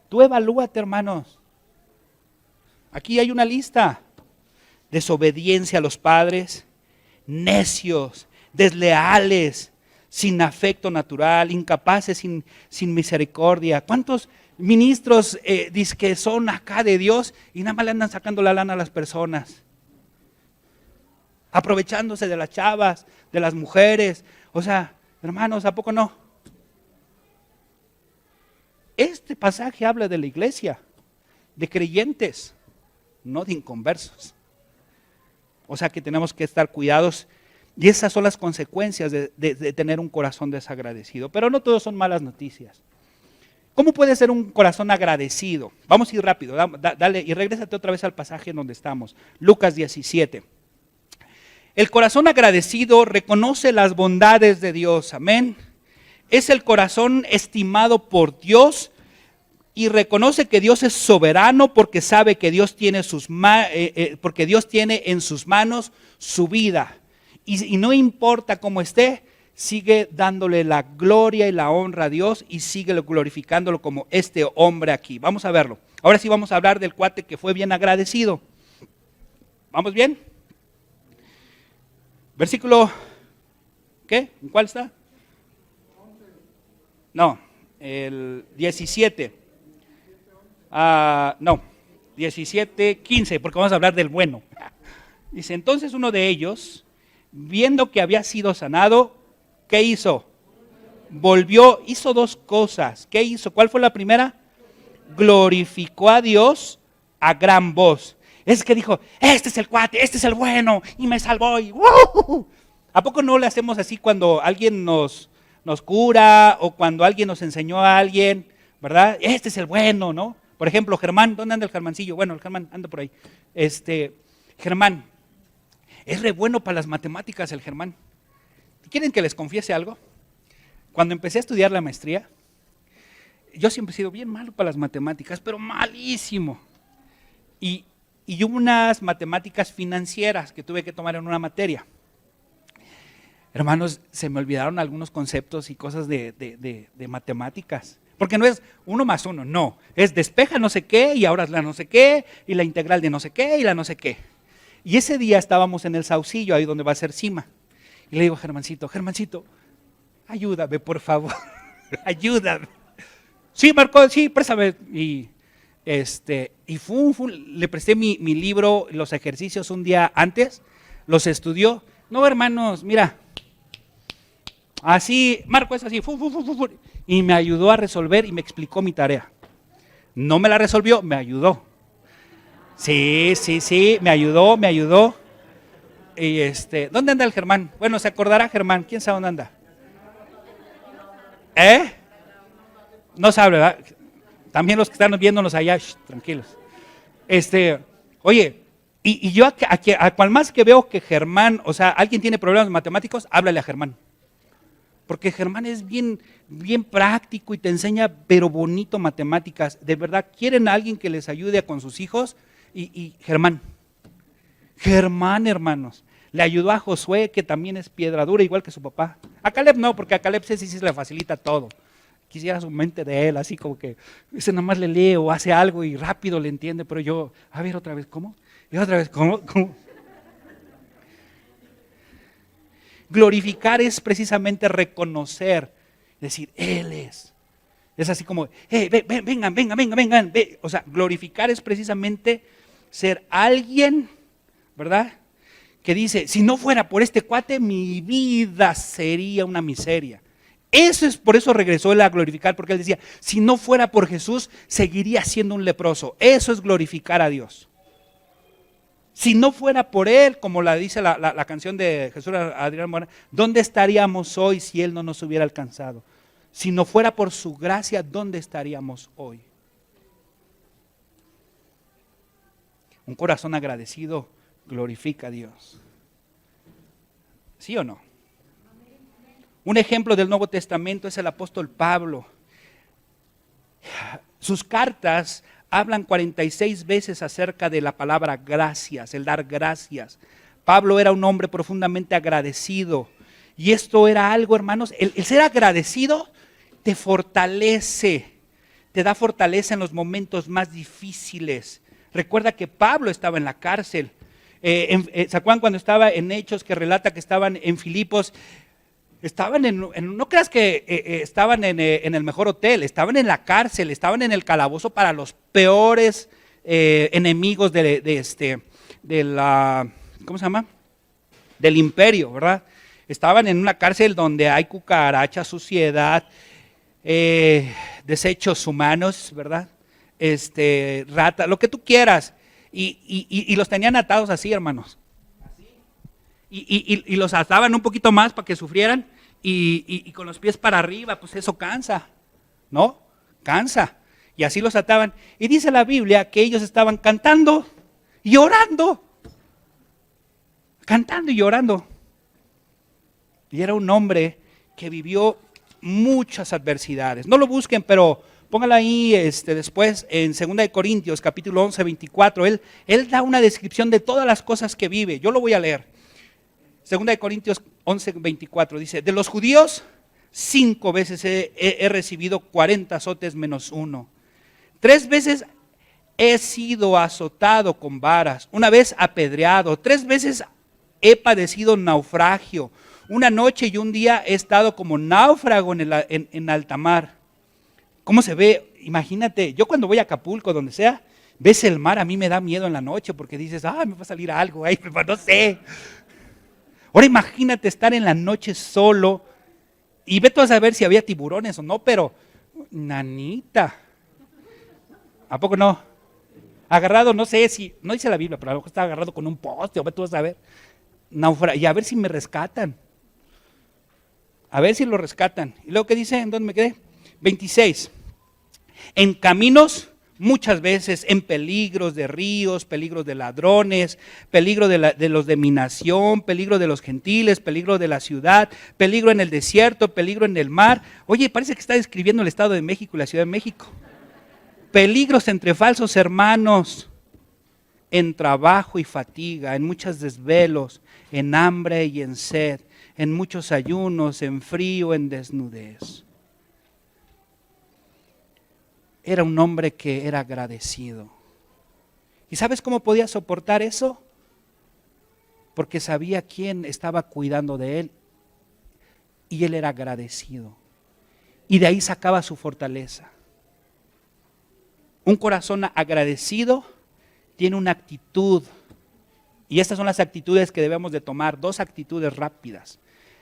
Tú evalúate, hermanos. Aquí hay una lista: desobediencia a los padres, necios, desleales, sin afecto natural, incapaces, sin misericordia. ¿Cuántos ministros que son acá de Dios y nada más le andan sacando la lana a las personas? Aprovechándose de las chavas, de las mujeres. O sea, hermanos, ¿a poco no? Este pasaje habla de la iglesia, de creyentes, no de inconversos. O sea que tenemos que estar cuidados y esas son las consecuencias de tener un corazón desagradecido. Pero no todos son malas noticias. ¿Cómo puede ser un corazón agradecido? Vamos a ir rápido, dale y regrésate otra vez al pasaje en donde estamos. Lucas 17. El corazón agradecido reconoce las bondades de Dios, amén. Es el corazón estimado por Dios y reconoce que Dios es soberano porque sabe que Dios tiene porque Dios tiene en sus manos su vida. Y no importa cómo esté, sigue dándole la gloria y la honra a Dios y sigue glorificándolo como este hombre aquí. Vamos a verlo. Ahora sí vamos a hablar del cuate que fue bien agradecido. ¿Vamos bien? Versículo, ¿qué? ¿En cuál está? No, el 17. No, 17, 15, porque vamos a hablar del bueno. Dice, entonces uno de ellos, viendo que había sido sanado, ¿qué hizo? Volvió, hizo dos cosas. ¿Qué hizo? ¿Cuál fue la primera? Glorificó a Dios a gran voz. Es que dijo, este es el cuate, este es el bueno, y me salvó, y ¡wow! ¿A poco no le hacemos así cuando alguien nos cura, o cuando alguien nos enseñó a alguien, ¿verdad? Este es el bueno, ¿no? Por ejemplo, Germán, ¿dónde anda el Germancillo? Bueno, el Germán anda por ahí. Germán, es re bueno para las matemáticas el Germán. ¿Quieren que les confiese algo? Cuando empecé a estudiar la maestría, yo siempre he sido bien malo para las matemáticas, pero malísimo. Y hubo unas matemáticas financieras que tuve que tomar en una materia. Hermanos, se me olvidaron algunos conceptos y cosas de matemáticas. Porque no es 1 más 1, no. Es despeja no sé qué y ahora es la no sé qué y la integral de no sé qué y la no sé qué. Y ese día estábamos en el Saucillo, ahí donde va a ser Cima. Y le digo a Germancito, ayúdame por favor, ayúdame. Sí, Marco, sí, préstame. Y le presté mi libro, los ejercicios un día antes, los estudió. No, hermanos, mira, así, Marco es así, y me ayudó a resolver y me explicó mi tarea. No me la resolvió, me ayudó. Sí, me ayudó. Y ¿dónde anda el Germán? Bueno, se acordará Germán, ¿quién sabe dónde anda? No sabe, ¿verdad? También los que están viéndonos allá, tranquilos. Oye, y yo a cual más que veo que Germán, o sea, alguien tiene problemas matemáticos, háblale a Germán. Porque Germán es bien práctico y te enseña, pero bonito, matemáticas. De verdad, quieren a alguien que les ayude con sus hijos. Y Germán, hermanos, le ayudó a Josué, que también es piedra dura, igual que su papá. A Caleb no, porque a Caleb sí se le facilita todo. Quisiera su mente de él, así como que ese nada más le lee o hace algo y rápido le entiende, pero yo, a ver otra vez, ¿cómo? Y otra vez, ¿cómo? Glorificar es precisamente reconocer, decir, Él es. Es así como, vengan. O sea, glorificar es precisamente ser alguien, ¿verdad? Que dice, si no fuera por este cuate, mi vida sería una miseria. Por eso regresó él a glorificar, porque él decía, si no fuera por Jesús, seguiría siendo un leproso. Eso es glorificar a Dios. Si no fuera por Él, como la dice la canción de Jesús Adrián Morán, ¿dónde estaríamos hoy si Él no nos hubiera alcanzado? Si no fuera por su gracia, ¿dónde estaríamos hoy? Un corazón agradecido glorifica a Dios. ¿Sí o no? Un ejemplo del Nuevo Testamento es el apóstol Pablo. Sus cartas hablan 46 veces acerca de la palabra gracias, el dar gracias. Pablo era un hombre profundamente agradecido. Y esto era algo, hermanos, el ser agradecido te fortalece, te da fortaleza en los momentos más difíciles. Recuerda que Pablo estaba en la cárcel. ¿Se acuerdan cuando estaba en Hechos que relata que estaban en Filipos? Estaban no creas que estaban en el mejor hotel, estaban en la cárcel, estaban en el calabozo para los peores enemigos ¿cómo se llama? Del imperio, ¿verdad? Estaban en una cárcel donde hay cucarachas, suciedad, desechos humanos, ¿verdad? Rata, lo que tú quieras. Y los tenían atados así, hermanos. Y los ataban un poquito más para que sufrieran y con los pies para arriba, pues eso cansa, ¿no? Cansa. Y así los ataban. Y dice la Biblia que ellos estaban cantando y orando. Cantando y llorando. Y era un hombre que vivió muchas adversidades. No lo busquen, pero póngala ahí después en 2 Corintios capítulo 11, 24. Él da una descripción de todas las cosas que vive. Yo lo voy a leer. 2 Corintios 11, 24 dice, de los judíos 5 veces he recibido 40 azotes menos 1. 3 veces he sido azotado con varas, 1 vez apedreado, 3 veces he padecido naufragio. 1 noche y 1 día he estado como náufrago en alta mar. ¿Cómo se ve? Imagínate, yo cuando voy a Acapulco, donde sea, ves el mar, a mí me da miedo en la noche porque dices, me va a salir algo ahí, no sé. Ahora imagínate estar en la noche solo y ve tú a saber si había tiburones o no, pero nanita, ¿a poco no? Agarrado, no sé si, no dice la Biblia, pero a lo mejor está agarrado con un poste, o ve tú a saber, y a ver si me rescatan, a ver si lo rescatan. Y luego, ¿qué dice? ¿En dónde me quedé? 26, en caminos muchas veces, en peligros de ríos, peligros de ladrones, peligro de los de mi nación, peligro de los gentiles, peligro de la ciudad, peligro en el desierto, peligro en el mar. Oye, parece que está describiendo el Estado de México y la Ciudad de México. Peligros entre falsos hermanos, en trabajo y fatiga, en muchos desvelos, en hambre y en sed, en muchos ayunos, en frío, en desnudez. era un hombre que era agradecido. ¿Y sabes cómo podía soportar eso? Porque sabía quién estaba cuidando de él y él era agradecido. Y de ahí sacaba su fortaleza. Un corazón agradecido tiene una actitud, y estas son las actitudes que debemos de tomar, 2 actitudes rápidas.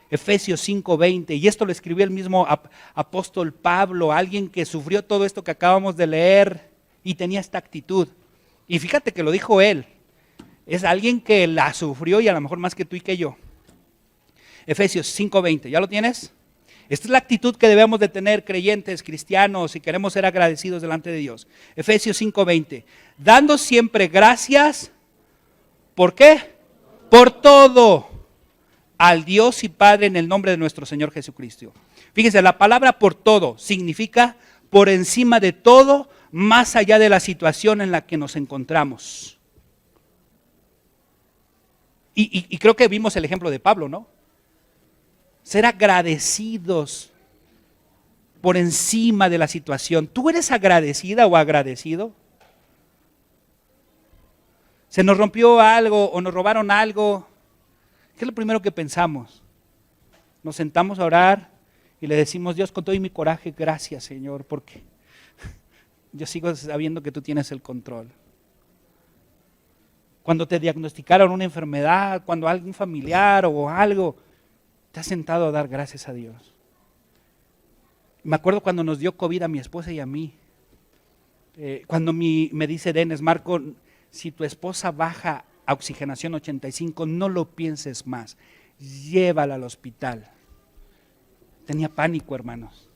Efesios 5:20, y esto lo escribió el mismo apóstol Pablo, alguien que sufrió todo esto que acabamos de leer y tenía esta actitud. Y fíjate que lo dijo él, es alguien que la sufrió y a lo mejor más que tú y que yo. Efesios 5:20, ¿ya lo tienes? Esta es la actitud que debemos de tener creyentes, cristianos, si queremos ser agradecidos delante de Dios. Efesios 5:20, dando siempre gracias, ¿por qué? Por todo, al Dios y Padre en el nombre de nuestro Señor Jesucristo. Fíjense, la palabra por todo significa por encima de todo, más allá de la situación en la que nos encontramos. Y creo que vimos el ejemplo de Pablo, ¿no? Ser agradecidos por encima de la situación. ¿Tú eres agradecida o agradecido? ¿Se nos rompió algo o nos robaron algo? ¿Qué es lo primero que pensamos? Nos sentamos a orar y le decimos: Dios, con todo y mi coraje, gracias, Señor, porque yo sigo sabiendo que tú tienes el control. Cuando te diagnosticaron una enfermedad, cuando algún familiar o algo, te has sentado a dar gracias a Dios. Me acuerdo cuando nos dio COVID a mi esposa y a mí. Cuando me dice Dennis: Marco, si tu esposa baja a oxigenación 85, no lo pienses más, llévala al hospital. Tenía pánico, hermanos,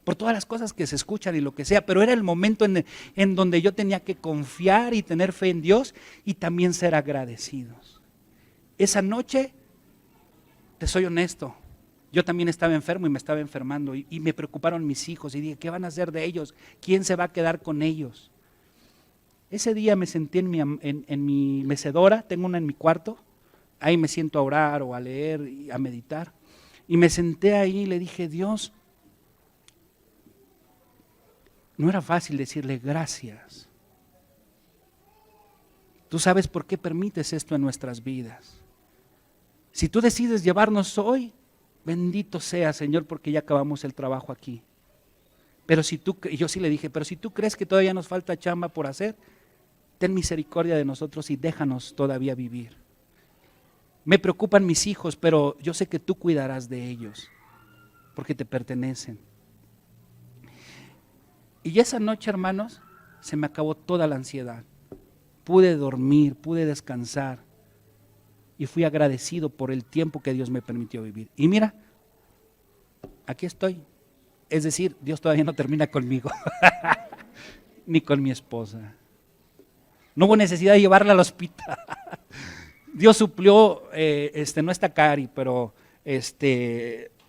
por todas las cosas que se escuchan y lo que sea, pero era el momento en donde yo tenía que confiar y tener fe en Dios y también ser agradecidos. Esa noche, te soy honesto, yo también estaba enfermo y me estaba enfermando y me preocuparon mis hijos y dije: ¿qué van a hacer de ellos? ¿Quién se va a quedar con ellos? Ese día me senté en mi mecedora, tengo una en mi cuarto, ahí me siento a orar o a leer y a meditar. Y me senté ahí y le dije: Dios, no era fácil decirle gracias. Tú sabes por qué permites esto en nuestras vidas. Si tú decides llevarnos hoy, bendito sea, Señor, porque ya acabamos el trabajo aquí. Pero si tú, y yo sí le dije: pero si tú crees que todavía nos falta chamba por hacer, ten misericordia de nosotros y déjanos todavía vivir. Me preocupan mis hijos, pero yo sé que tú cuidarás de ellos, porque te pertenecen. Y esa noche, hermanos, se me acabó toda la ansiedad. Pude dormir, pude descansar y fui agradecido por el tiempo que Dios me permitió vivir. Y mira, aquí estoy. Es decir, Dios todavía no termina conmigo, ni con mi esposa. No hubo necesidad de llevarla al hospital. Dios suplió, no está Cari, pero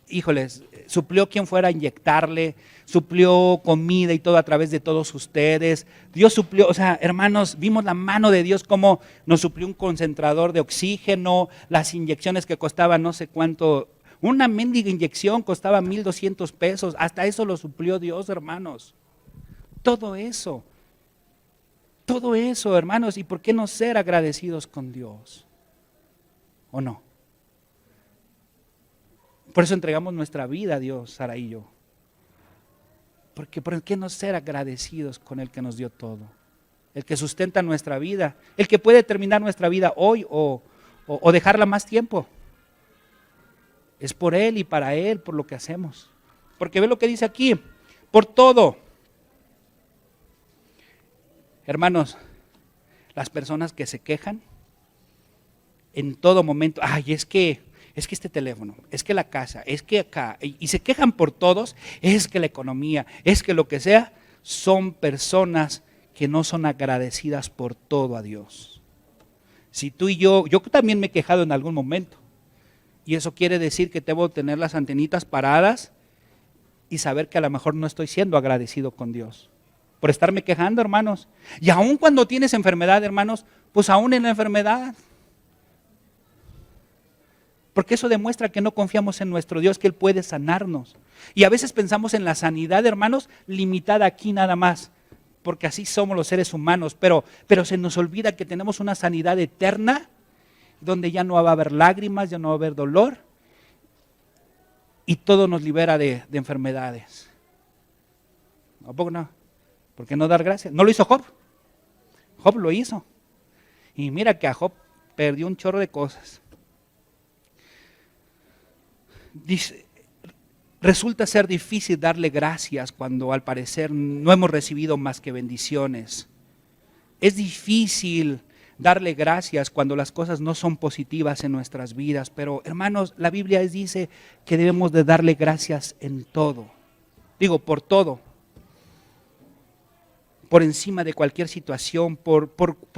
híjoles, suplió quien fuera a inyectarle, suplió comida y todo a través de todos ustedes. Dios suplió, o sea, hermanos, vimos la mano de Dios como nos suplió un concentrador de oxígeno, las inyecciones que costaban no sé cuánto. Una mendiga inyección costaba 1,200 pesos, hasta eso lo suplió Dios, hermanos. Todo eso, hermanos, ¿y por qué no ser agradecidos con Dios? ¿O no? Por eso entregamos nuestra vida a Dios, Sara y yo. Porque ¿por qué no ser agradecidos con el que nos dio todo? El que sustenta nuestra vida, el que puede terminar nuestra vida hoy o dejarla más tiempo. Es por Él y para Él, por lo que hacemos. Porque ve lo que dice aquí, por todo. Hermanos, las personas que se quejan en todo momento: ay, es que este teléfono, es que la casa, es que acá, y se quejan por todos, es que la economía, es que lo que sea, son personas que no son agradecidas por todo a Dios. Si tú y yo también me he quejado en algún momento, y eso quiere decir que debo tener las antenitas paradas y saber que a lo mejor no estoy siendo agradecido con Dios por estarme quejando, hermanos. Y aún cuando tienes enfermedad, hermanos, pues aún en la enfermedad, Porque eso demuestra que no confiamos en nuestro Dios, que Él puede sanarnos. Y a veces pensamos en la sanidad, hermanos, limitada aquí nada más, porque así somos los seres humanos, pero se nos olvida que tenemos una sanidad eterna, donde ya no va a haber lágrimas, ya no va a haber dolor, y todo nos libera de enfermedades. ¿A poco no? ¿Por qué no dar gracias? No lo hizo Job. Job lo hizo. Y mira que a Job perdió un chorro de cosas. Dice, resulta ser difícil darle gracias cuando al parecer no hemos recibido más que bendiciones. Es difícil darle gracias cuando las cosas no son positivas en nuestras vidas, pero hermanos, la Biblia dice que debemos de darle gracias en todo. Digo, por todo. Por encima de cualquier situación, por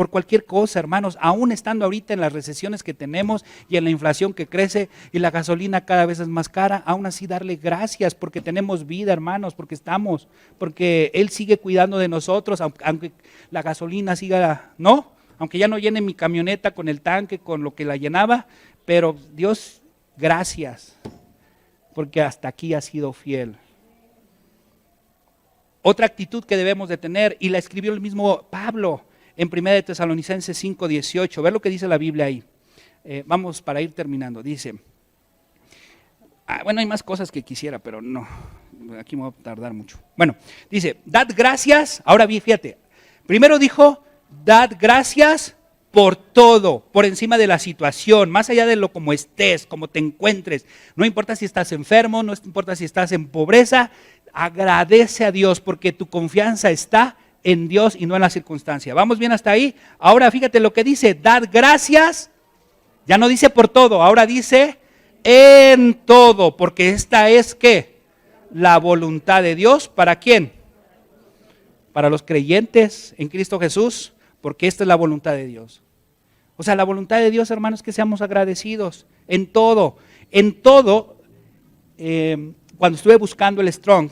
cualquier cosa, hermanos, aún estando ahorita en las recesiones que tenemos y en la inflación que crece y la gasolina cada vez es más cara, aún así darle gracias porque tenemos vida, hermanos, porque Él sigue cuidando de nosotros, aunque la gasolina siga, ¿no? Aunque ya no llene mi camioneta con el tanque, con lo que la llenaba, pero Dios, gracias, porque hasta aquí ha sido fiel. Otra actitud que debemos de tener, y la escribió el mismo Pablo en 1 Tesalonicenses 5:18. Ver lo que dice la Biblia ahí. Vamos para ir terminando. Dice, bueno, hay más cosas que quisiera, pero no, aquí me voy a tardar mucho. Bueno, dice, dad gracias. Ahora bien, fíjate, primero dijo, dad gracias por todo, por encima de la situación, más allá de lo como estés, como te encuentres. No importa si estás enfermo, no importa si estás en pobreza, agradece a Dios porque tu confianza está en Dios y no en la circunstancia. ¿Vamos bien hasta ahí? Ahora fíjate lo que dice, dad gracias. Ya no dice por todo, ahora dice en todo, porque esta es ¿qué? La voluntad de Dios. ¿Para quién? Para los creyentes en Cristo Jesús, porque esta es la voluntad de Dios. O sea, la voluntad de Dios, hermanos, es que seamos agradecidos en todo. En todo, cuando estuve buscando el Strong,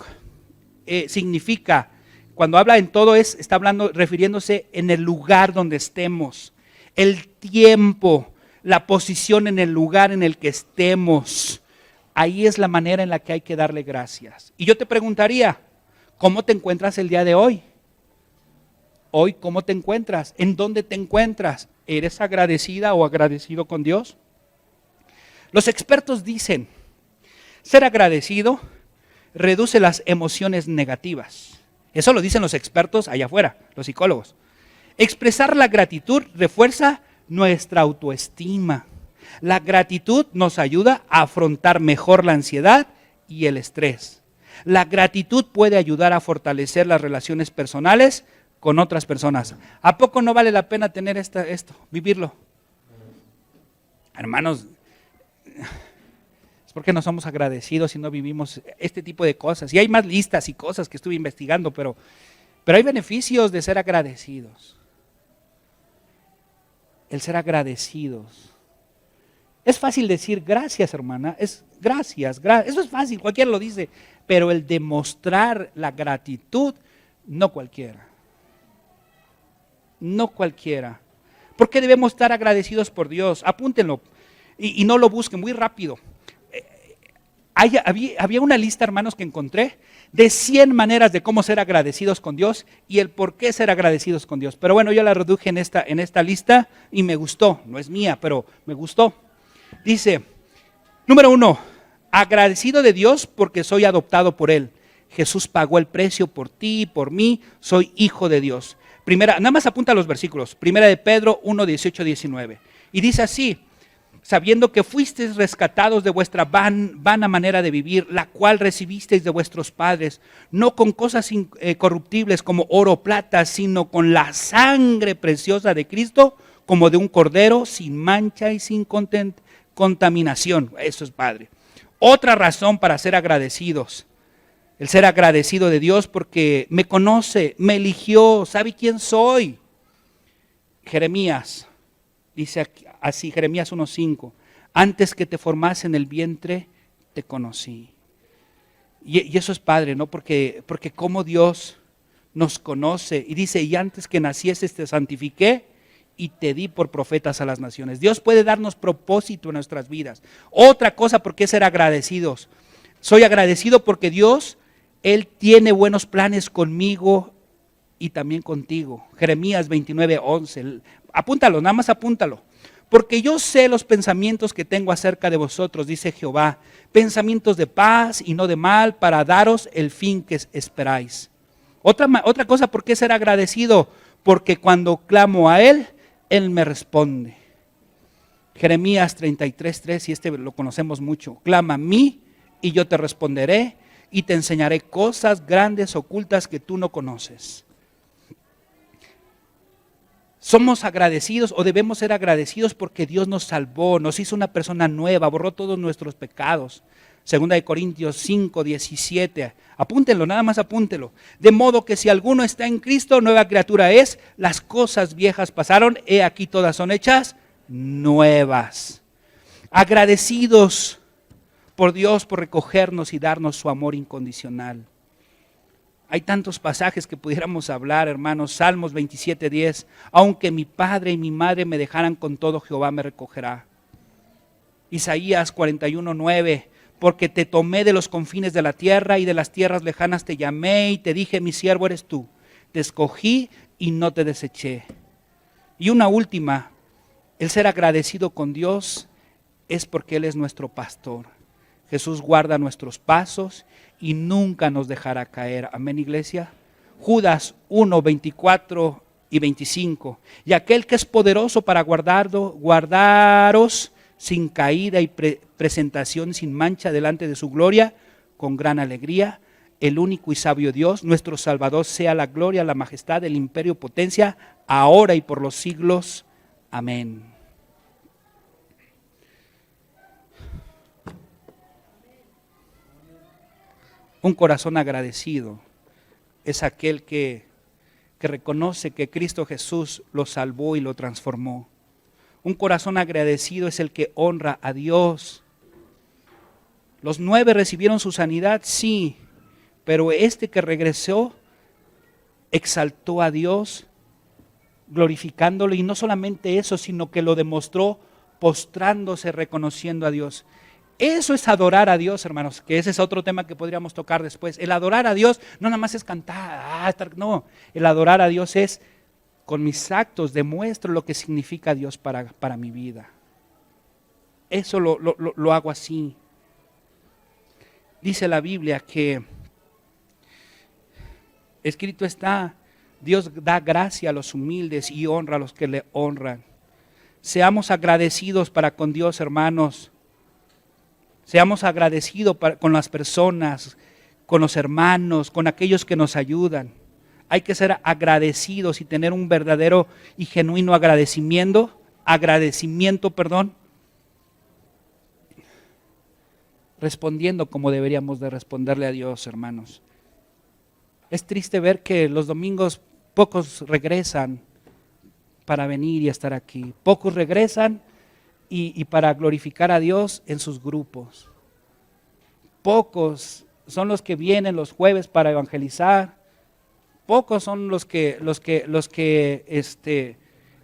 significa, cuando habla en todo está hablando, refiriéndose en el lugar donde estemos, el tiempo, la posición en el lugar en el que estemos. Ahí es la manera en la que hay que darle gracias. Y yo te preguntaría, ¿cómo te encuentras el día de hoy? Hoy, ¿cómo te encuentras? ¿En dónde te encuentras? ¿Eres agradecida o agradecido con Dios? Los expertos dicen, ser agradecido reduce las emociones negativas. Eso lo dicen los expertos allá afuera, los psicólogos. Expresar la gratitud refuerza nuestra autoestima. La gratitud nos ayuda a afrontar mejor la ansiedad y el estrés. La gratitud puede ayudar a fortalecer las relaciones personales con otras personas. ¿A poco no vale la pena tener esto, vivirlo? Hermanos, es porque no somos agradecidos y no vivimos este tipo de cosas. Y hay más listas y cosas que estuve investigando, pero hay beneficios de ser agradecidos. El ser agradecidos. Es fácil decir gracias, hermana, es gracias, eso es fácil, cualquiera lo dice, pero el demostrar la gratitud, no cualquiera. No cualquiera. ¿Por qué debemos estar agradecidos por Dios? Apúntenlo y no lo busquen muy rápido. Había una lista, hermanos, que encontré de 100 maneras de cómo ser agradecidos con Dios y el por qué ser agradecidos con Dios. Pero bueno, yo la reduje en esta lista y me gustó. No es mía, pero me gustó. Dice, número 1, agradecido de Dios porque soy adoptado por Él. Jesús pagó el precio por ti y por mí, soy hijo de Dios. Nada más apunta los versículos. Primera de Pedro 1, 18, 19. Y dice así, sabiendo que fuisteis rescatados de vuestra vana manera de vivir, la cual recibisteis de vuestros padres, no con cosas corruptibles como oro o plata, sino con la sangre preciosa de Cristo, como de un cordero, sin mancha y sin contaminación. Eso es padre. Otra razón para ser agradecidos. El ser agradecido de Dios porque me conoce, me eligió, sabe quién soy. Jeremías dice así, Jeremías 1:5, antes que te formase en el vientre, te conocí. Y eso es padre, ¿no? Porque como Dios nos conoce. Y dice, y antes que nacieses te santifiqué y te di por profetas a las naciones. Dios puede darnos propósito en nuestras vidas. Otra cosa, ¿por qué ser agradecidos? Soy agradecido porque Dios, Él tiene buenos planes conmigo y también contigo. Jeremías 29:11. Apúntalo, nada más apúntalo. Porque yo sé los pensamientos que tengo acerca de vosotros, dice Jehová, pensamientos de paz y no de mal, para daros el fin que esperáis. Otra cosa, ¿por qué ser agradecido? Porque cuando clamo a Él, Él me responde. Jeremías 33:3, y este lo conocemos mucho. Clama a mí y yo te responderé y te enseñaré cosas grandes ocultas que tú no conoces. Somos agradecidos o debemos ser agradecidos porque Dios nos salvó, nos hizo una persona nueva, borró todos nuestros pecados. 2 Corintios 5:17. Apúntenlo, nada más apúntenlo. De modo que si alguno está en Cristo, nueva criatura es. Las cosas viejas pasaron, he aquí todas son hechas nuevas. Agradecidos por Dios por recogernos y darnos su amor incondicional. Hay tantos pasajes que pudiéramos hablar, hermanos. Salmos 27:10. Aunque mi padre y mi madre me dejaran, con todo Jehová me recogerá. Isaías 41:9. Porque te tomé de los confines de la tierra y de las tierras lejanas te llamé y te dije, mi siervo eres tú. Te escogí y no te deseché. Y una última, el ser agradecido con Dios es porque Él es nuestro pastor. Jesús guarda nuestros pasos y nunca nos dejará caer. Amén, iglesia. Judas 1:24 y 25. Y aquel que es poderoso para guardaros sin caída y presentación sin mancha delante de su gloria, con gran alegría, el único y sabio Dios, nuestro Salvador, sea la gloria, la majestad, el imperio, potencia, ahora y por los siglos. Amén. Un corazón agradecido es aquel que reconoce que Cristo Jesús lo salvó y lo transformó. Un corazón agradecido es el que honra a Dios. Los 9 recibieron su sanidad, sí, pero este que regresó exaltó a Dios, glorificándolo, y no solamente eso, sino que lo demostró postrándose, reconociendo a Dios. Eso es adorar a Dios, hermanos, que ese es otro tema que podríamos tocar después. El adorar a Dios no nada más es cantar, no, el adorar a Dios es, con mis actos demuestro lo que significa Dios para mi vida. Eso lo hago así. Dice la Biblia que escrito está, Dios da gracia a los humildes y honra a los que le honran. Seamos agradecidos para con Dios, hermanos. Seamos agradecidos con las personas, con los hermanos, con aquellos que nos ayudan. Hay que ser agradecidos y tener un verdadero y genuino agradecimiento, respondiendo como deberíamos de responderle a Dios, hermanos. Es triste ver que los domingos pocos regresan para venir y estar aquí. Pocos regresan y para glorificar a Dios en sus grupos. Pocos son los que vienen los jueves para evangelizar. Pocos son los que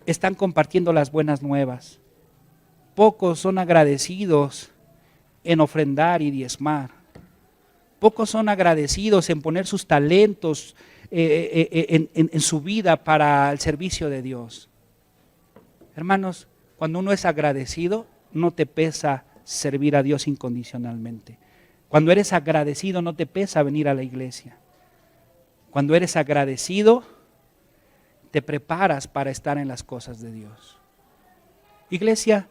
están compartiendo las buenas nuevas. Pocos son agradecidos en ofrendar y diezmar. Pocos son agradecidos en poner sus talentos en su vida para el servicio de Dios. Hermanos, cuando uno es agradecido, no te pesa servir a Dios incondicionalmente. Cuando eres agradecido, no te pesa venir a la iglesia. Cuando eres agradecido, te preparas para estar en las cosas de Dios. Iglesia,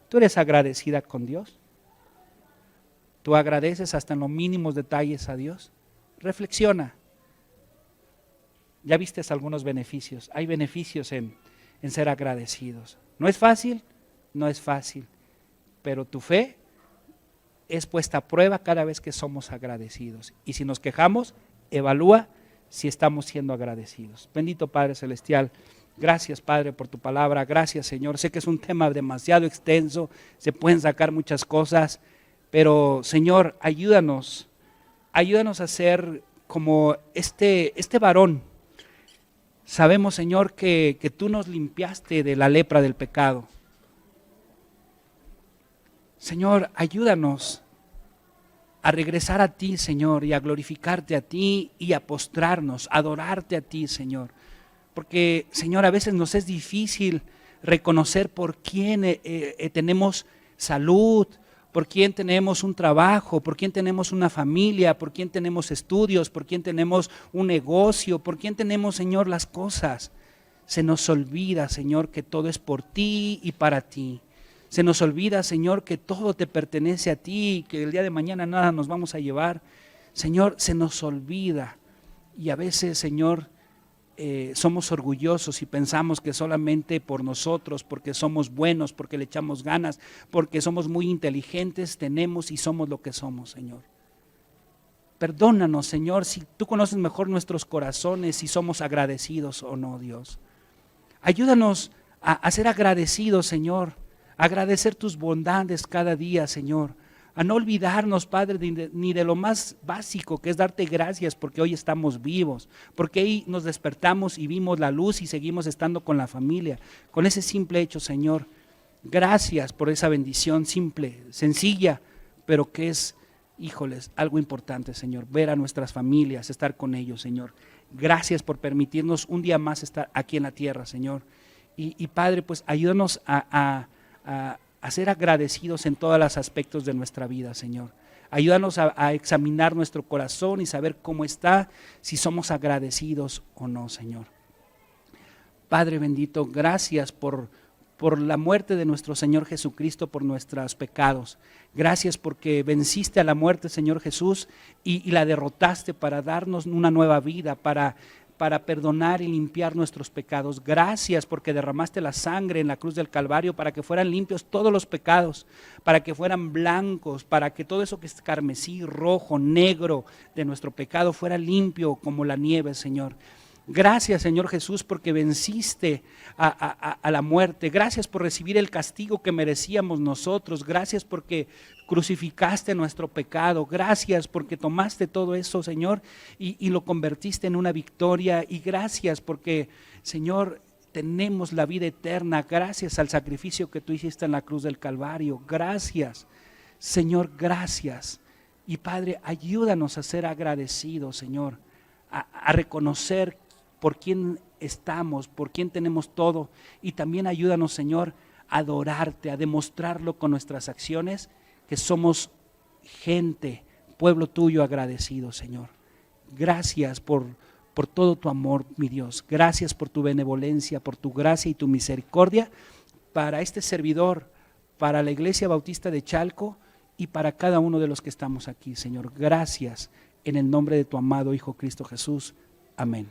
¿tú eres agradecida con Dios? ¿Tú agradeces hasta en los mínimos detalles a Dios? Reflexiona. Ya viste algunos beneficios. Hay beneficios en ser agradecidos. ¿No es fácil? No es fácil. Pero tu fe es puesta a prueba cada vez que somos agradecidos. Y si nos quejamos, evalúa si estamos siendo agradecidos. Bendito Padre Celestial, gracias Padre por tu palabra, gracias Señor. Sé que es un tema demasiado extenso, se pueden sacar muchas cosas, pero Señor, ayúdanos a ser como este varón Sabemos, Señor, que tú nos limpiaste de la lepra del pecado. Señor, ayúdanos a regresar a ti, Señor, y a glorificarte a ti y a postrarnos, a adorarte a ti, Señor. Porque, Señor, a veces nos es difícil reconocer por quién tenemos salud, por quién tenemos un trabajo, por quién tenemos una familia, por quién tenemos estudios, por quién tenemos un negocio, por quién tenemos, Señor, las cosas. Se nos olvida, Señor, que todo es por ti y para ti. Se nos olvida, Señor, que todo te pertenece a ti, que el día de mañana nada nos vamos a llevar. Señor, se nos olvida. Y a veces, Señor, somos orgullosos y pensamos que solamente por nosotros, porque somos buenos, porque le echamos ganas, porque somos muy inteligentes, tenemos y somos lo que somos, Señor. Perdónanos, Señor, si tú conoces mejor nuestros corazones, si somos agradecidos o no, Dios. Ayúdanos a ser agradecidos, Señor. Agradecer tus bondades cada día, Señor, a no olvidarnos, Padre, ni de lo más básico, que es darte gracias porque hoy estamos vivos, porque hoy nos despertamos y vimos la luz y seguimos estando con la familia, con ese simple hecho, Señor. Gracias por esa bendición simple, sencilla, pero que es, híjoles, algo importante, Señor, ver a nuestras familias, estar con ellos, Señor. Gracias por permitirnos un día más estar aquí en la tierra, Señor. Y Padre, pues ayúdanos a ser agradecidos en todos los aspectos de nuestra vida, Señor. Ayúdanos a examinar nuestro corazón y saber cómo está, si somos agradecidos o no, Señor. Padre bendito, gracias por la muerte de nuestro Señor Jesucristo por nuestros pecados. Gracias porque venciste a la muerte, Señor Jesús, y la derrotaste para darnos una nueva vida, para perdonar y limpiar nuestros pecados. Gracias porque derramaste la sangre en la cruz del Calvario para que fueran limpios todos los pecados, para que fueran blancos, para que todo eso que es carmesí, rojo, negro de nuestro pecado fuera limpio como la nieve, Señor. Gracias, Señor Jesús, porque venciste a la muerte. Gracias por recibir el castigo que merecíamos nosotros. Gracias porque crucificaste nuestro pecado. Gracias porque tomaste todo eso, Señor, y lo convertiste en una victoria. Y gracias porque, Señor, tenemos la vida eterna. Gracias al sacrificio que tú hiciste en la cruz del Calvario. Gracias, Señor, gracias. Y Padre, ayúdanos a ser agradecidos, Señor, a reconocer por quién estamos, por quién tenemos todo, y también ayúdanos, Señor, a adorarte, a demostrarlo con nuestras acciones, que somos gente, pueblo tuyo agradecido, Señor. Gracias por todo tu amor, mi Dios. Gracias por tu benevolencia, por tu gracia y tu misericordia para este servidor, para la Iglesia Bautista de Chalco y para cada uno de los que estamos aquí, Señor. Gracias en el nombre de tu amado Hijo Cristo Jesús. Amén.